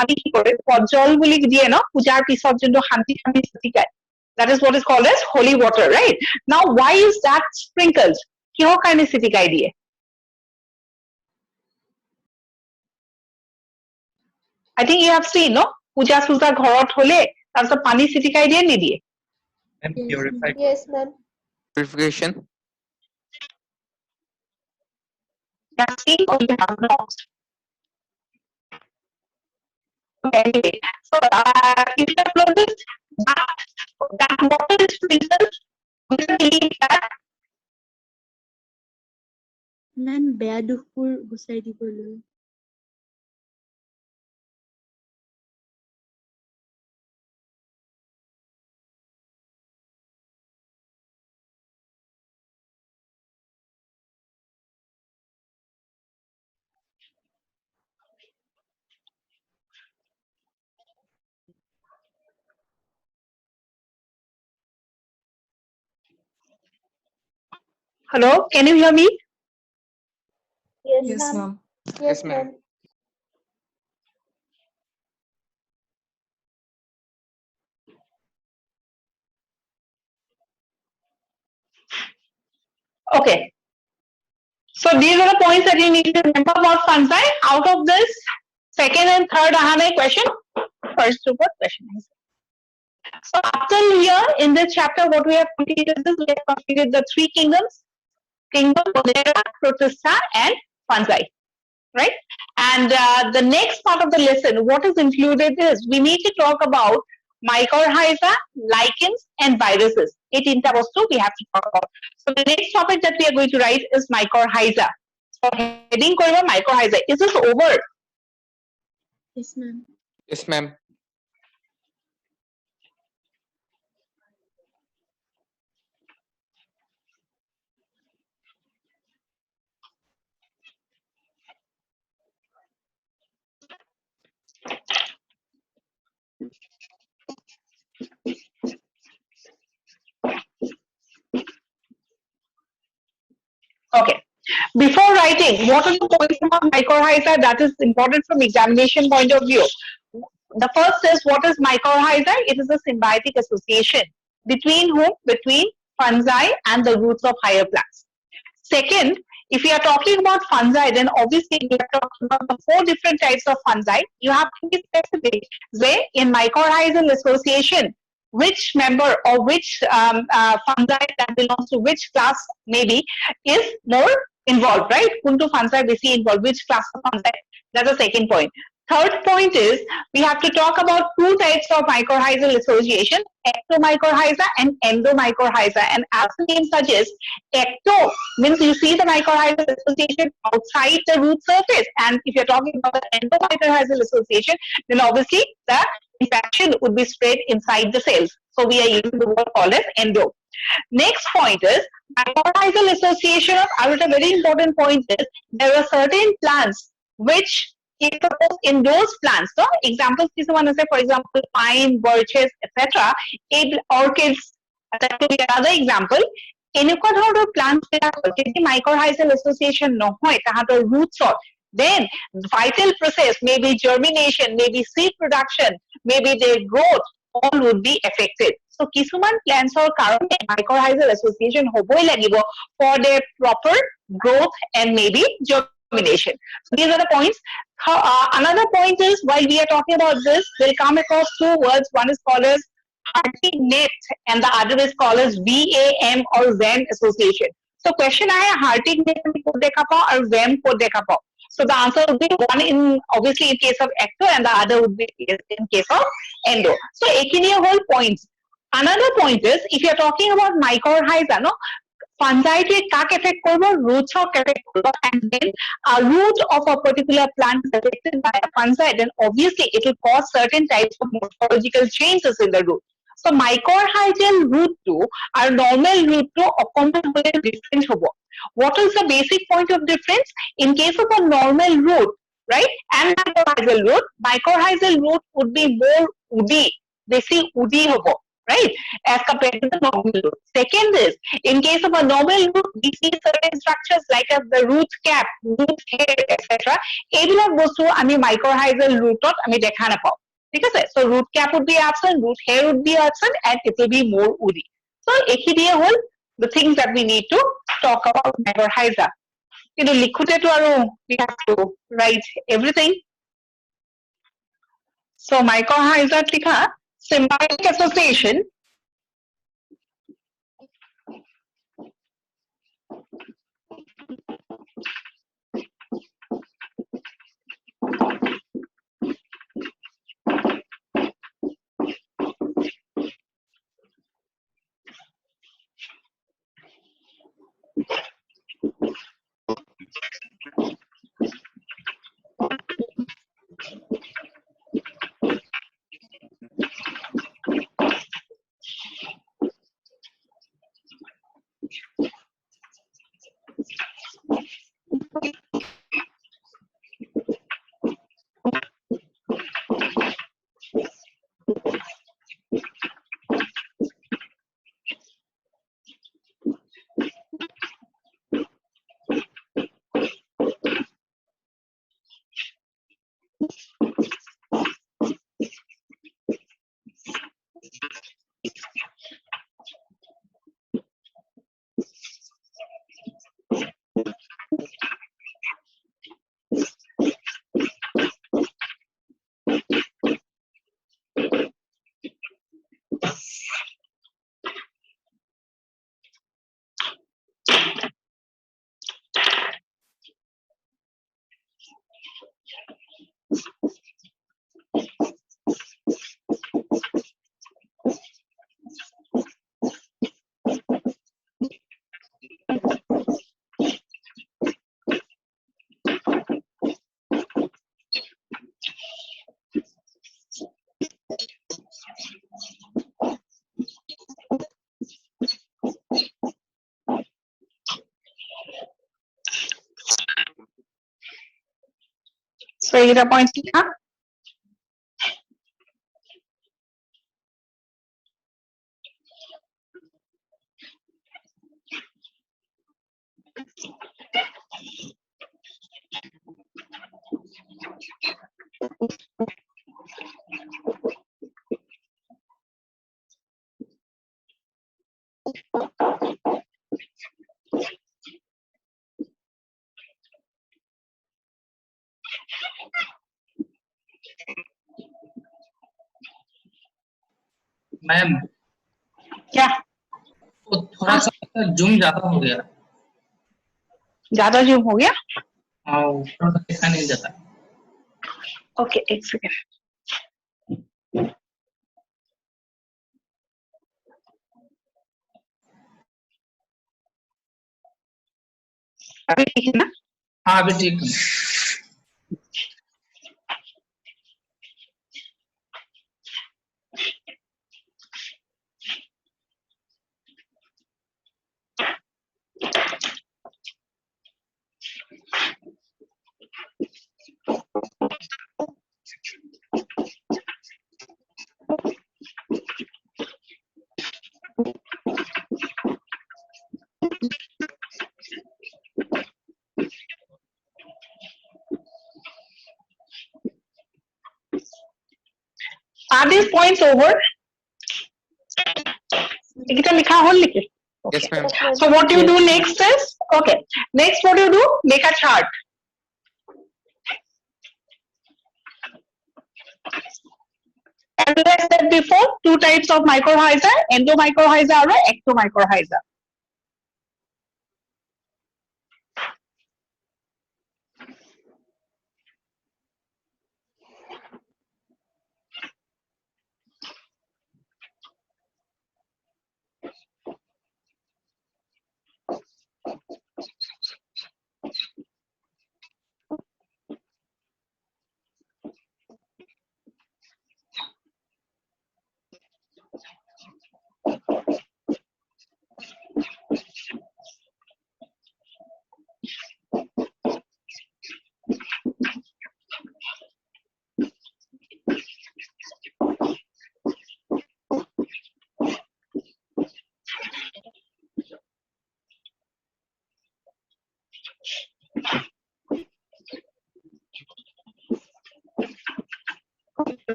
আমি কি কৰে? জল বুলি দিয়ে ন? পূজাৰ পিছত যোনটো শান্তি শান্তি ছিটিকায়. That is what is called as holy water, right? Now, why is that sprinkled? কিহৰ কাৰণে ছিটিকাই দিয়ে? I think you have seen, no? Puja Suja ঘৰত হলে তাৰপিছত পানী ছিটিকাই দিয়ে নিদিয়ে? And Yes, purified Yes, ma'am. purification. You have seen or you have not? Anyway, so if you upload this, that model is reason we believe that মেম বেয়া দুখবোৰ গুচাই দিবলৈ hello, can you hear me? Yes, Yes, ma'am. ma'am. Yes, ma'am. Okay. So these are the points that you need to remember about fungi. Out of this, second and third I have a question. First to what question is. So after here in this chapter, what we have completed is we have completed the three kingdoms: kingdom, Monera, Protista, and fungi. Right? And the next part of the lesson, what is included is we need to talk about mycorrhiza, lichens, and viruses. It also we have to talk about. So the next topic that we are going to write is mycorrhiza. So heading koriba mycorrhiza. Is this over? yes ma'am Yes, ma'am. Okay. Before writing, what are the points about mycorrhiza that is important from examination point of view? The first is, what is mycorrhiza? It is a symbiotic association between whom? Between fungi and the roots of higher plants. Second, if we are talking about fungi, then obviously we are talking about the four different types of fungi. You have to be specific. Say in mycorrhizal association, which member or which fungi that belongs to which class maybe is more involved, right? Kuntu fungi basi involved, which class of fungi? That's the second point. Third point is we have to talk about two types of mycorrhizal association: ectomycorrhiza and endomycorrhiza. And as the name suggests, ecto means you see the mycorrhizal association outside the root surface, and if you're talking about the endomycorrhizal association, then obviously the infection would be spread inside the cells. So we are using the word called as endo. Next point is mycorrhizal association of another very important point is there are certain plants which if suppose in those plants, so examples this one is for example pine, birches, etc. Orchids, that could be another example. এনেকুৱা ধৰণৰ plants বিলাকৰ যদি mycorrhizal association নহয় তাহাঁতৰ rootsত, then vital process, maybe germination, maybe seed production, maybe their growth, all would be affected. So কিছুমান plants ৰ কাৰণে mycorrhizal association হ'বই লাগিব for their proper growth and maybe germination. So these are the points. Another point is while we are talking about this, we'll come across two words. One is called as Hartig-Net and the other is called as VAM or VAM association. So question I have Hartig-Net code dekha pao or VAM code dekha pao. So the answer would be one in obviously in case of ecto and the other would be in case of endo. So ekhini whole points. Another point is if you are talking about mycorrhiza, no, fungi কাক affect করবো, roots affect করবো, and then a root of a particular plant is affected by a fungi, then obviously it will cause certain types of morphological changes in the root. So mycorrhizal root to our normal root to অকণমান different হ'ব. What is the basic point of difference? In case of a normal root, right, and mycorrhizal root would be more woody, বেছি woody হ'ব, right, as compared to the normal root. Second is, in case of a normal root, we see certain structures like as the root cap, root hair, etc. এইবিলাক বস্তু আমি mycorrhizal rootত আমি দেখা নাপাওঁ. ঠিক আছে? So root cap would be absent, root hair would be absent, and it will be more woody. So এইখিনিয়ে হ'ল the things that we need to talk about mycorrhiza. কিন্তু লিখোতেতো আৰু we have to write everything. So mycorrhiza লিখা symbiotic association So এইটা point কি না? Ma'am क्या वो थोड़ा सा जूम ज्यादा हो गया। ज्यादा जूम हो गया? हाँ थोड़ा सा देखा नहीं जाता। ओके एक सेकेंड। अभी ठीक है ना? हाँ अभी ठीक है। Are these points over? এটা লিখা হল লিখে? Yes, ma'am. So what you do next is, okay, next what you do, make a chart. As I said before, two types of mycorrhiza, endomycorrhiza or ectomycorrhiza.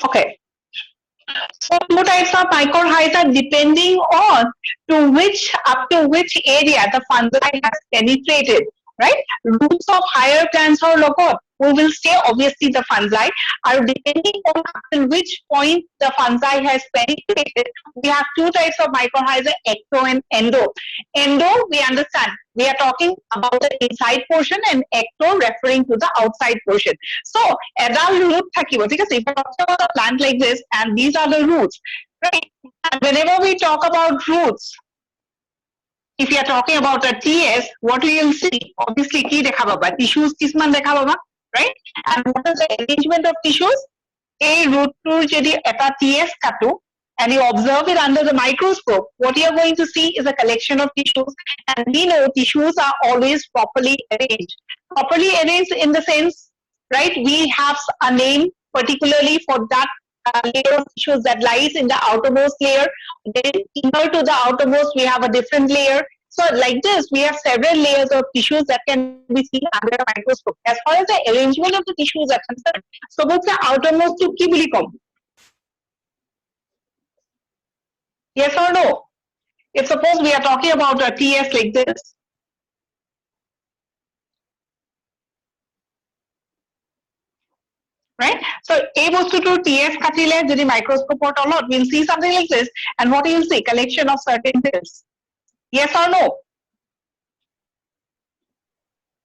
Okay. So two types of mycorrhiza depending on up to which area the fungi has penetrated, right? Roots of higher plants or logot, we will say obviously the fungi. Are depending on which point the fungi has penetrated, we have two types of mycorrhiza, ecto and endo. Endo, we understand. We are talking about the inside portion and ecto referring to the outside portion. So, adult root thakibo, because if you talk about a plant like this and these are the roots, right? And whenever we talk about roots, if you are talking about a TS, what you will see? Obviously, ki dekha baba, tissues kisman dekha baba, right? And what is the arrangement of tissues? A root to jodi eta TS katu, and you observe it under the microscope, what you are going to see is a collection of tissues. And we know tissues are always properly arranged. Properly arranged in the sense, right? We have a name particularly for that layer of tissues that lies in the outermost layer. Then inner to the outermost, we have a different layer. So like this, we have several layers of tissues that can be seen under a microscope. As far as the arrangement of the tissues are concerned, suppose the outermost to ki boli kom? Yes or no? If suppose we are talking about a TS like this, right? So A bostu to TS katile jodi microscope or not, we'll see something like this, and what you will see? Collection of certain cells. Yes or no?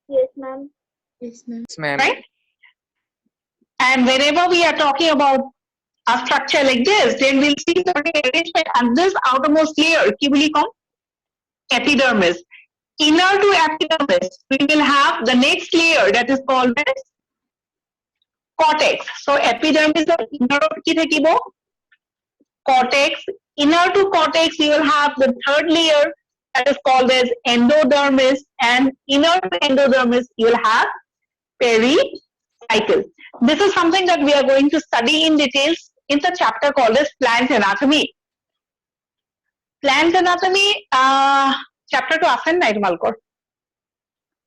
Yes, ma'am. Yes, ma'am. Yes, ma'am. Right? And whenever we are talking about a structure like this, then we'll see certain arrangement, and this outermost layer, ki boli kom? Epidermis. Inner to epidermis, we will have the next layer that is called as cortex. So epidermis is inner of ki thakibo? Cortex. Inner to cortex, you will have the third layer that is called as endodermis, and inner to endodermis, you will have pericycle. This is something that we are going to study in details in the chapter called as plant anatomy. Plant anatomy chapter to asen nai tumalkor,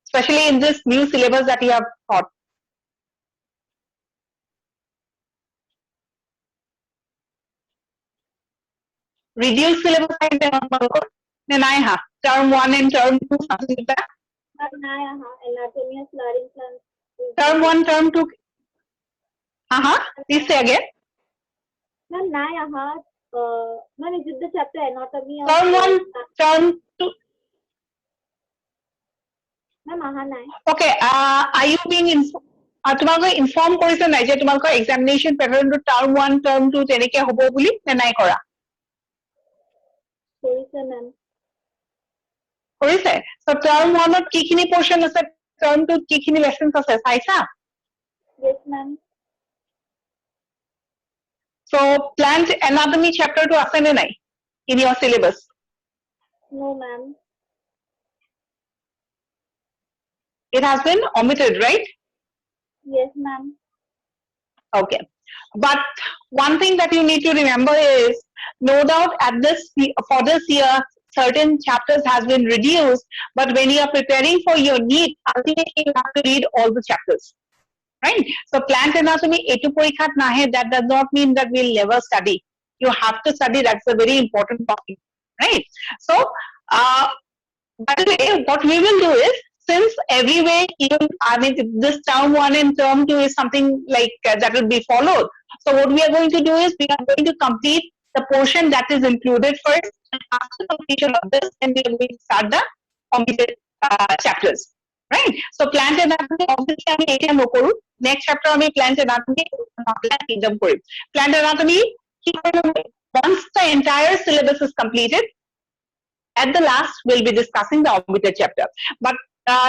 especially in this new syllabus that you have taught. Reduced syllabus nai ha, term 1 and term 2 something like that. Anatomy of flowering plants. Term 1, term 2. Please say again. Ma'am, ma'am, is it the chapter anatomy of Term 1, term 2. Ma'am, Okay, are you being informed? তোমালোকে inform কৰিছে নাই যে তোমালোকৰ examination পেটাৰ্ণটো term 1 term 2 তেনেকে হ'ব বুলি নে নাই কৰা? কৰিছে ma'am. কৰিছে? So টাৰ্ম 1 ত কিখিনি পোৰশন আছে, টাৰ্ম 2 ত কিখিনি লেসনস আছে চাইছা? Yes, ma'am. So plant anatomy chapter to আছে নে নাই in your syllabus? No, ma'am. It has been omitted, right? Yes, ma'am. Okay. But one thing that you need to remember is, no doubt at this, for this year, certain chapters has been reduced, but when you are preparing for your NEET, ultimately you have to read all the chapters, right? So plant anatomy, etu porikhat nahe, that does not mean that we'll never study. You have to study, that's a very important topic, right? So, by the way, what we will do is, since everywhere, even, I mean, this term 1 and term 2 is something like that will be followed. So what we are going to do is, we are going to complete the portion that is included first, and after completion of this, then we are going to start the completed chapters, right? So plant anatomy, obviously, I mean, next chapter, I mean, plant anatomy, plant kingdom. Plant anatomy, once the entire syllabus is completed, at the last, we'll be discussing the omitted chapter. But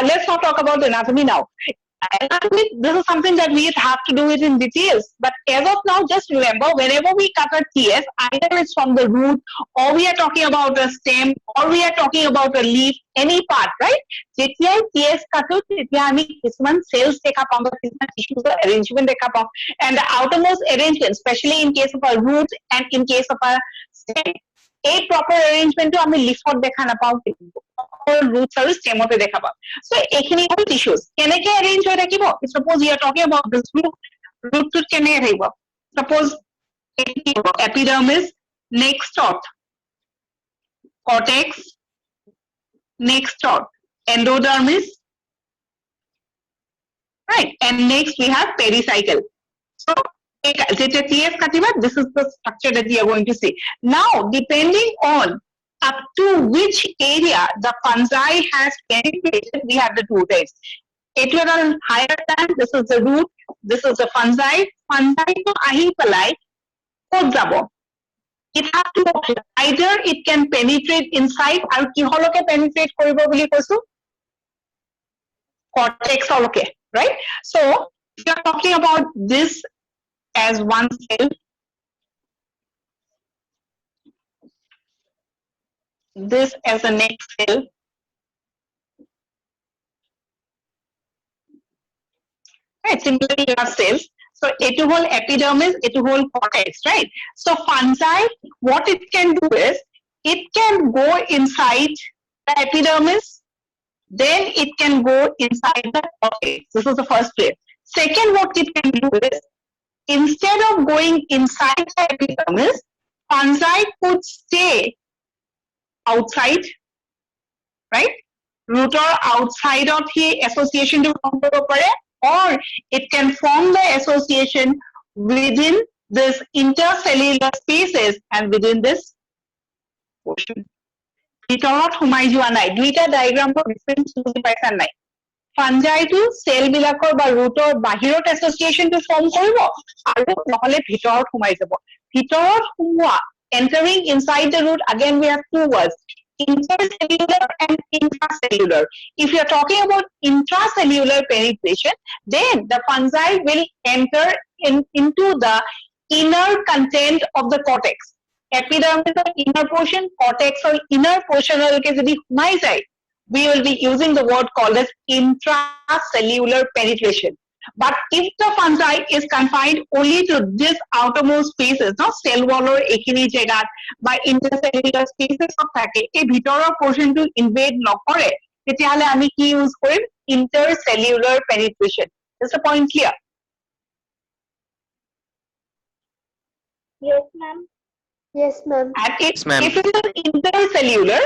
let's not talk about anatomy now. Anatomy, this is something that we have to do it in details. But as of now, just remember, whenever we cover TS, either it's from the root, or we are talking about a stem, or we are talking about a leaf, any part, right? Jetya TS kato, jetya ami kisman cells dekha paam, kisman tissues arrangement dekha paam, and the outermost arrangement, especially in case of a root and in case of a stem, a proper arrangement to ami leafot dekha na paam, roots or stem ote dekha paam. So ekhini all tissues keneke arrange hoy thakibo? Suppose you are talking about this root to keneke thakibo? Suppose epidermis, next dot cortex, next dot endodermis, right? And next we have pericycle. So this is the structure that we are going to see. Now, depending on up to which area the fungi has penetrated, we have the two types. Etuaral higher than, this is the root, this is the fungi. Fungi to ahi palai, kot jabo. It has two options. Either it can penetrate inside, and kiholoke penetrate koribo boli koisu? Cortex oloke, right? So, we are talking about this as one cell. This as the next cell. Right, similarly you have cells. So etu whole epidermis, etu whole cortex, right? So fungi, what it can do is, it can go inside the epidermis, then it can go inside the cortex. This is the first place. Second, what it can do is, instead of going inside the epidermis, fungi could stay outside, right? Root or outside of the association to form the pare, or it can form the association within this intercellular spaces and within this portion. ভিতৰত সোমাই যোৱা নাই দুইটা ডায়াগ্ৰামৰ difference বুজি পাইছা নাই fungi to sell বিলাকৰ বা ৰুটৰ বাহিৰত এছ'চিয়েচন টু ফৰ্ম কৰিব আৰু নহলে ভিতৰত সোমাই যাব ভিতৰত সোমোৱা entering inside the root again we have two words intercellular and intracellular. If you are talking about intracellular penetration, then the fungi will enter into the inner content of the cortex. Epidermis or inner portion, cortex or inner portion we will be using the word called as intracellular penetration. But if the fungi is confined only to this outermost spaces, no cell wall or ekini jagat by intercellular spaces of thake ei bhitoror portion to invade nokore tetiale ami ki use korim intercellular penetration. Is the point clear? Yes, ma'am. Yes, ma'am. And Yes, ma'am. if it is intercellular,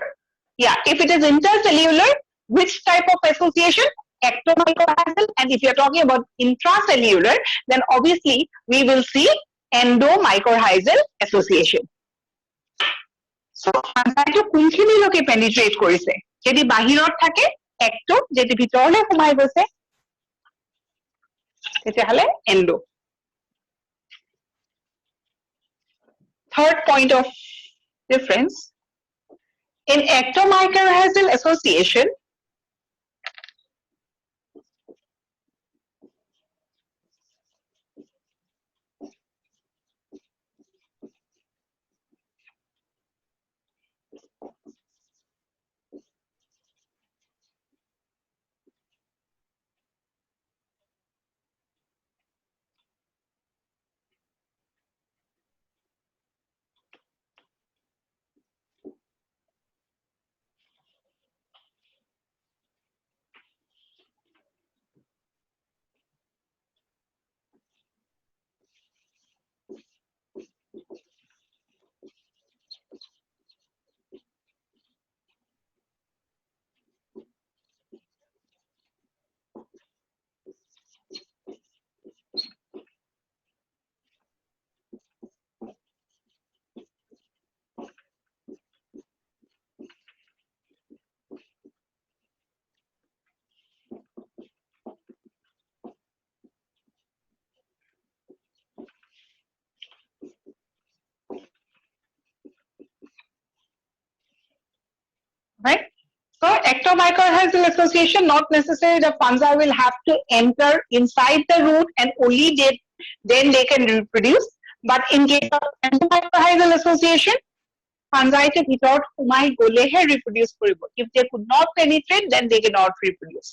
if it is intercellular, which type of association? Ectomycorrhizal. And if you are talking about intracellular, then obviously we will see endomycorrhizal association. So, fungi কোনখিনি লোকে penetrate কৰিছে যদি বাহিৰত থাকে ecto যদি ভিতৰলৈ সোমাই গৈছে তেতিয়াহলে endo. Third point of difference, in ectomycorrhizal association, right? So ectomycorrhizal association, not necessarily the fungi will have to enter inside the root and only then they can reproduce. But in case of endomycorrhizal association, fungi to ভিতৰত সোমাই গলেহে reproduce কৰিব. If they could not penetrate, then they cannot reproduce.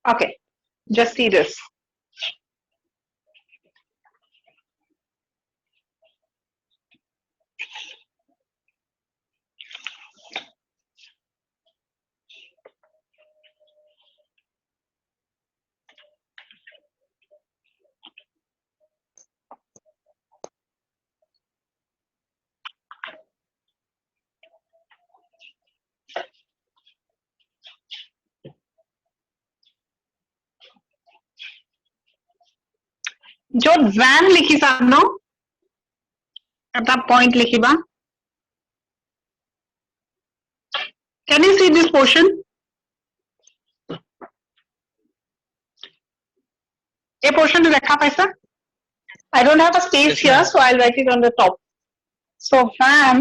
Okay, just see this. য'ত van লিখিছা ন এটা point লিখিবা. Can you see this portion? A portion to দেখা পাইছা? I don't have a space here, so I'll write it on the top. So van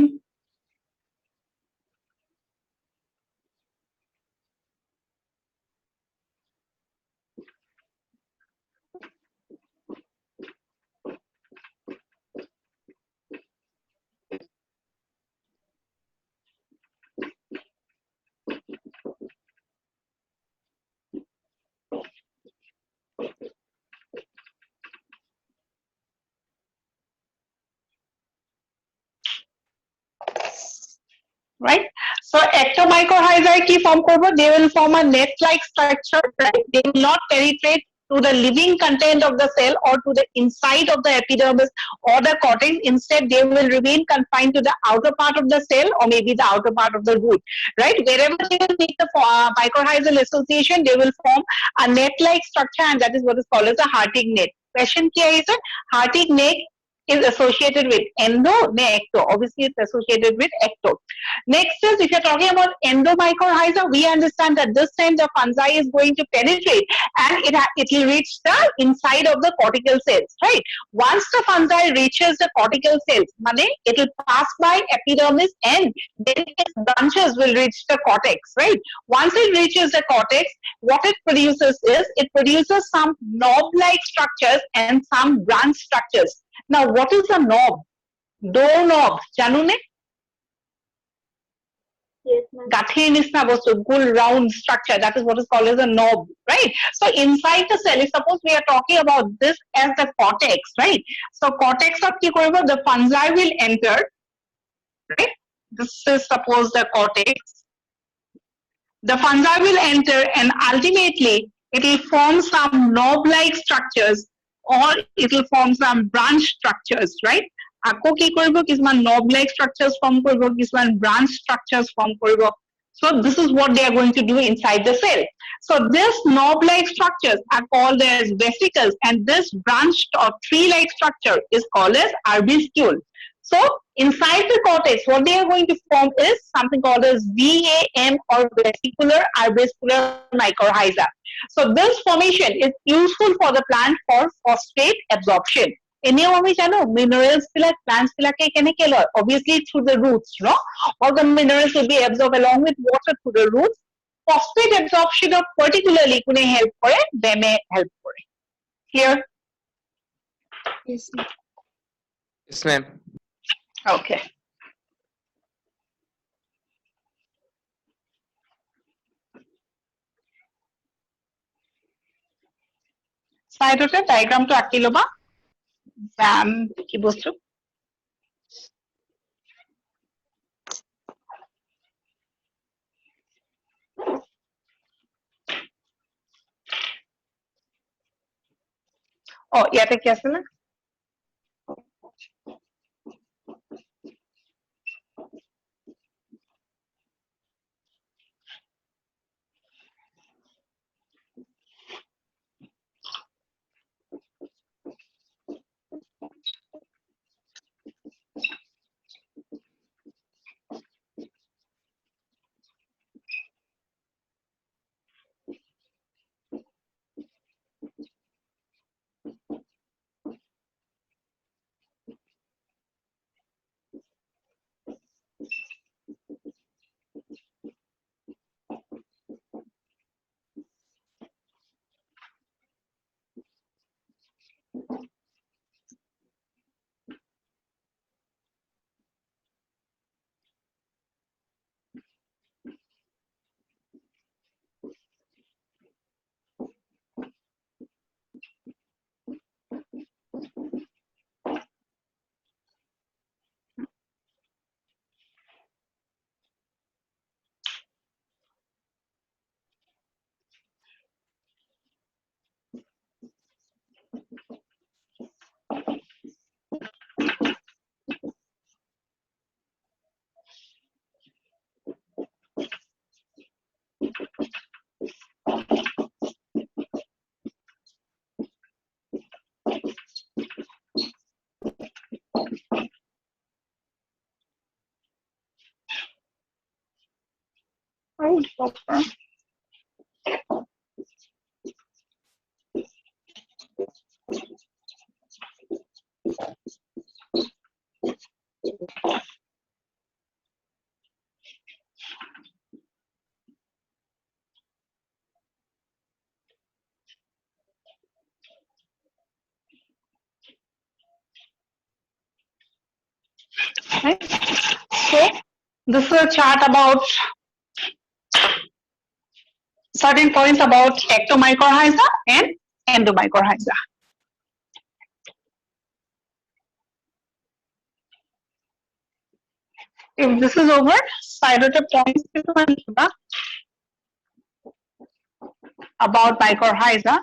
right? So ectomycorrhizae কি form করবো? They will form a net-like structure, right? They will not penetrate to the living content of the cell or to the inside of the epidermis or the cortex. Instead, they will remain confined to the outer part of the cell or maybe the outer part of the root, right? Wherever they will make the mycorrhizal association, they will form a net-like structure, and that is what is called as a Hartig net. Question কি আছে? Hartig net is associated with endo ne ecto. Obviously, it's associated with ecto. Next is, if you're talking about endomycorrhiza, we understand that this time the fungi is going to penetrate and it will reach the inside of the cortical cells, right? Once the fungi reaches the cortical cells, mane, it will pass by epidermis and then its branches will reach the cortex, right? Once it reaches the cortex, what it produces is, it produces some knob-like structures and some branch structures. Now, what is a knob? Doorknob, janu ne? Yes, ma'am. Gathir nisna bostu, gold round structure. That is what is called as a knob, right? So inside the cell, if suppose we are talking about this as the cortex, right? So cortex of ki koribo, the fungi will enter, right? This is suppose the cortex. The fungi will enter and ultimately it will form some knob-like structures or it will form some branch structures, right? Ako ki koribo, kisman knob-like structures form koribo, kisman branch structures form koribo. So this is what they are going to do inside the cell. So this knob-like structures are called as vesicles, and this branched or tree-like structure is called as arbuscule. So inside the cortex, what they are going to form is something called as VAM or vesicular arbuscular mycorrhiza. So this formation is useful for the plant for phosphate absorption. Eneo আমি জানো minerals বিলাক plants বিলাকে কেনেকে লয়? Obviously through the roots, no? All the minerals will be absorbed along with water through the roots. Phosphate absorption of particularly কোনে help করে? BAM এ help করে. Clear? Yes, ma'am. Yes, ma'am. Okay. Side diagram to আঁকি লবা BAM কি বস্তু ইয়াতে কি আছে না Right? So this is a chart about certain points about ectomycorrhiza and endomycorrhiza. If this is over, spirotype points about mycorrhiza.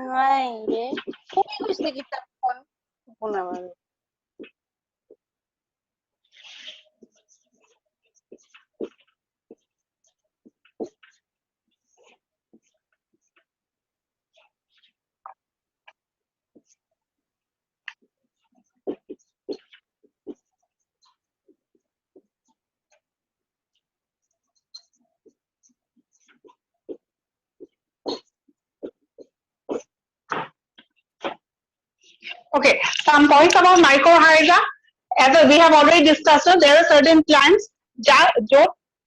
নাই ৰে শুনি গৈছে কিতাপখন শুনা মানে Okay, some points about mycorrhiza. As we have already discussed, there are certain plants that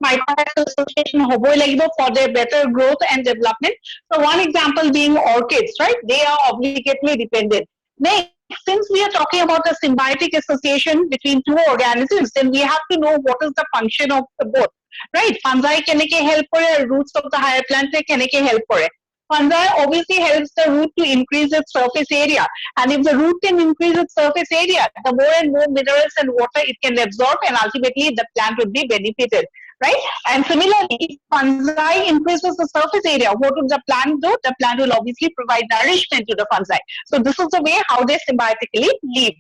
mycorrhizal association hoboi lagibo for their better growth and development. So one example being orchids, right? They are obligately dependent. Next, since we are talking about the symbiotic association between two organisms, then we have to know what is the function of the both, right? Fungi keneke help kore, roots of the higher plant keneke help kore. Fungi obviously helps the root to increase its surface area. And if the root can increase its surface area, the more and more minerals and water it can absorb, and ultimately the plant would be benefited, right? And similarly, if fungi increases the surface area, what would the plant do? The plant will obviously provide nourishment to the fungi. So this is the way how they symbiotically live.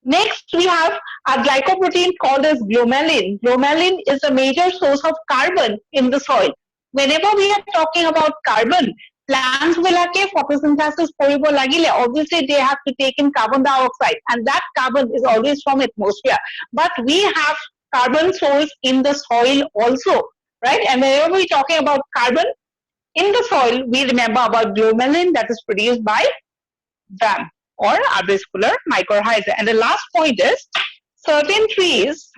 Next, we have a glycoprotein called as glomalin. Glomalin is a major source of carbon in the soil. Whenever we are talking about carbon, plants bilake photosynthesis koribo lagile, obviously they have to take in carbon dioxide, and that carbon is always from atmosphere. But we have carbon source in the soil also, right? And whenever we're talking about carbon in the soil, we remember about glomalin that is produced by them or arbuscular mycorrhiza. And the last point is certain trees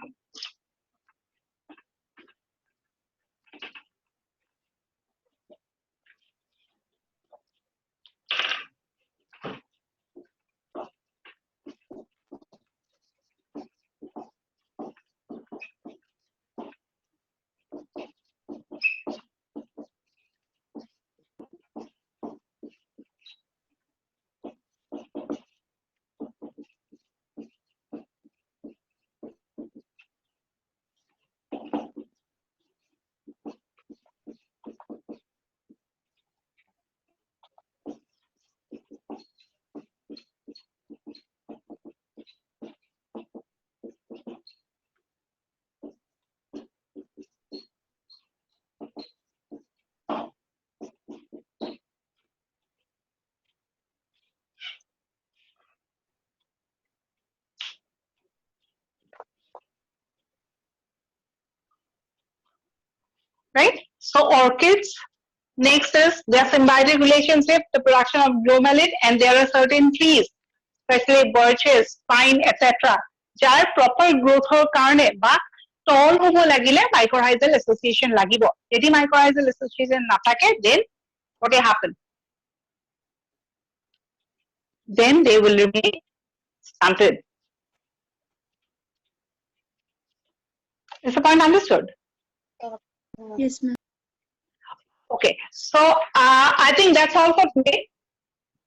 right? So orchids, next is their symbiotic relationship, the production of glomalin, and there are certain trees, especially birches, pine, etc. যাৰ proper growth কাৰণে বা tall হ'ব লাগিলে mycorrhizal association লাগিব. যদি mycorrhizal association নাথাকে, then what will happen? Then they will remain stunted. Is the point understood? Yes, ma'am. Okay, so I think that's all for today.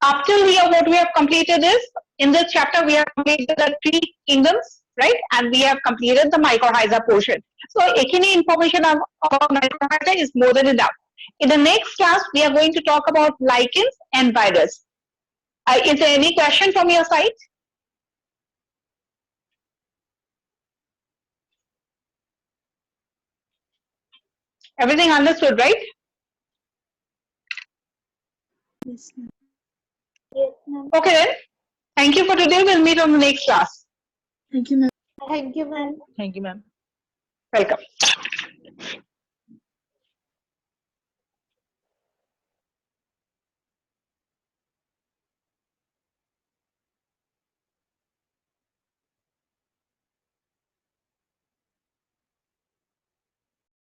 Up till here, what we have completed is, in this chapter, we have completed the three kingdoms, right? And we have completed the mycorrhiza portion. So, any information about mycorrhiza is more than enough. In the next class, we are going to talk about lichens and virus. Is there any question from your side? Everything understood, right? Yes, ma'am. yes ma'am Okay then. Thank you for today. We'll meet on the next class. Thank you, ma'am. thank you ma'am Thank you, ma'am. Welcome.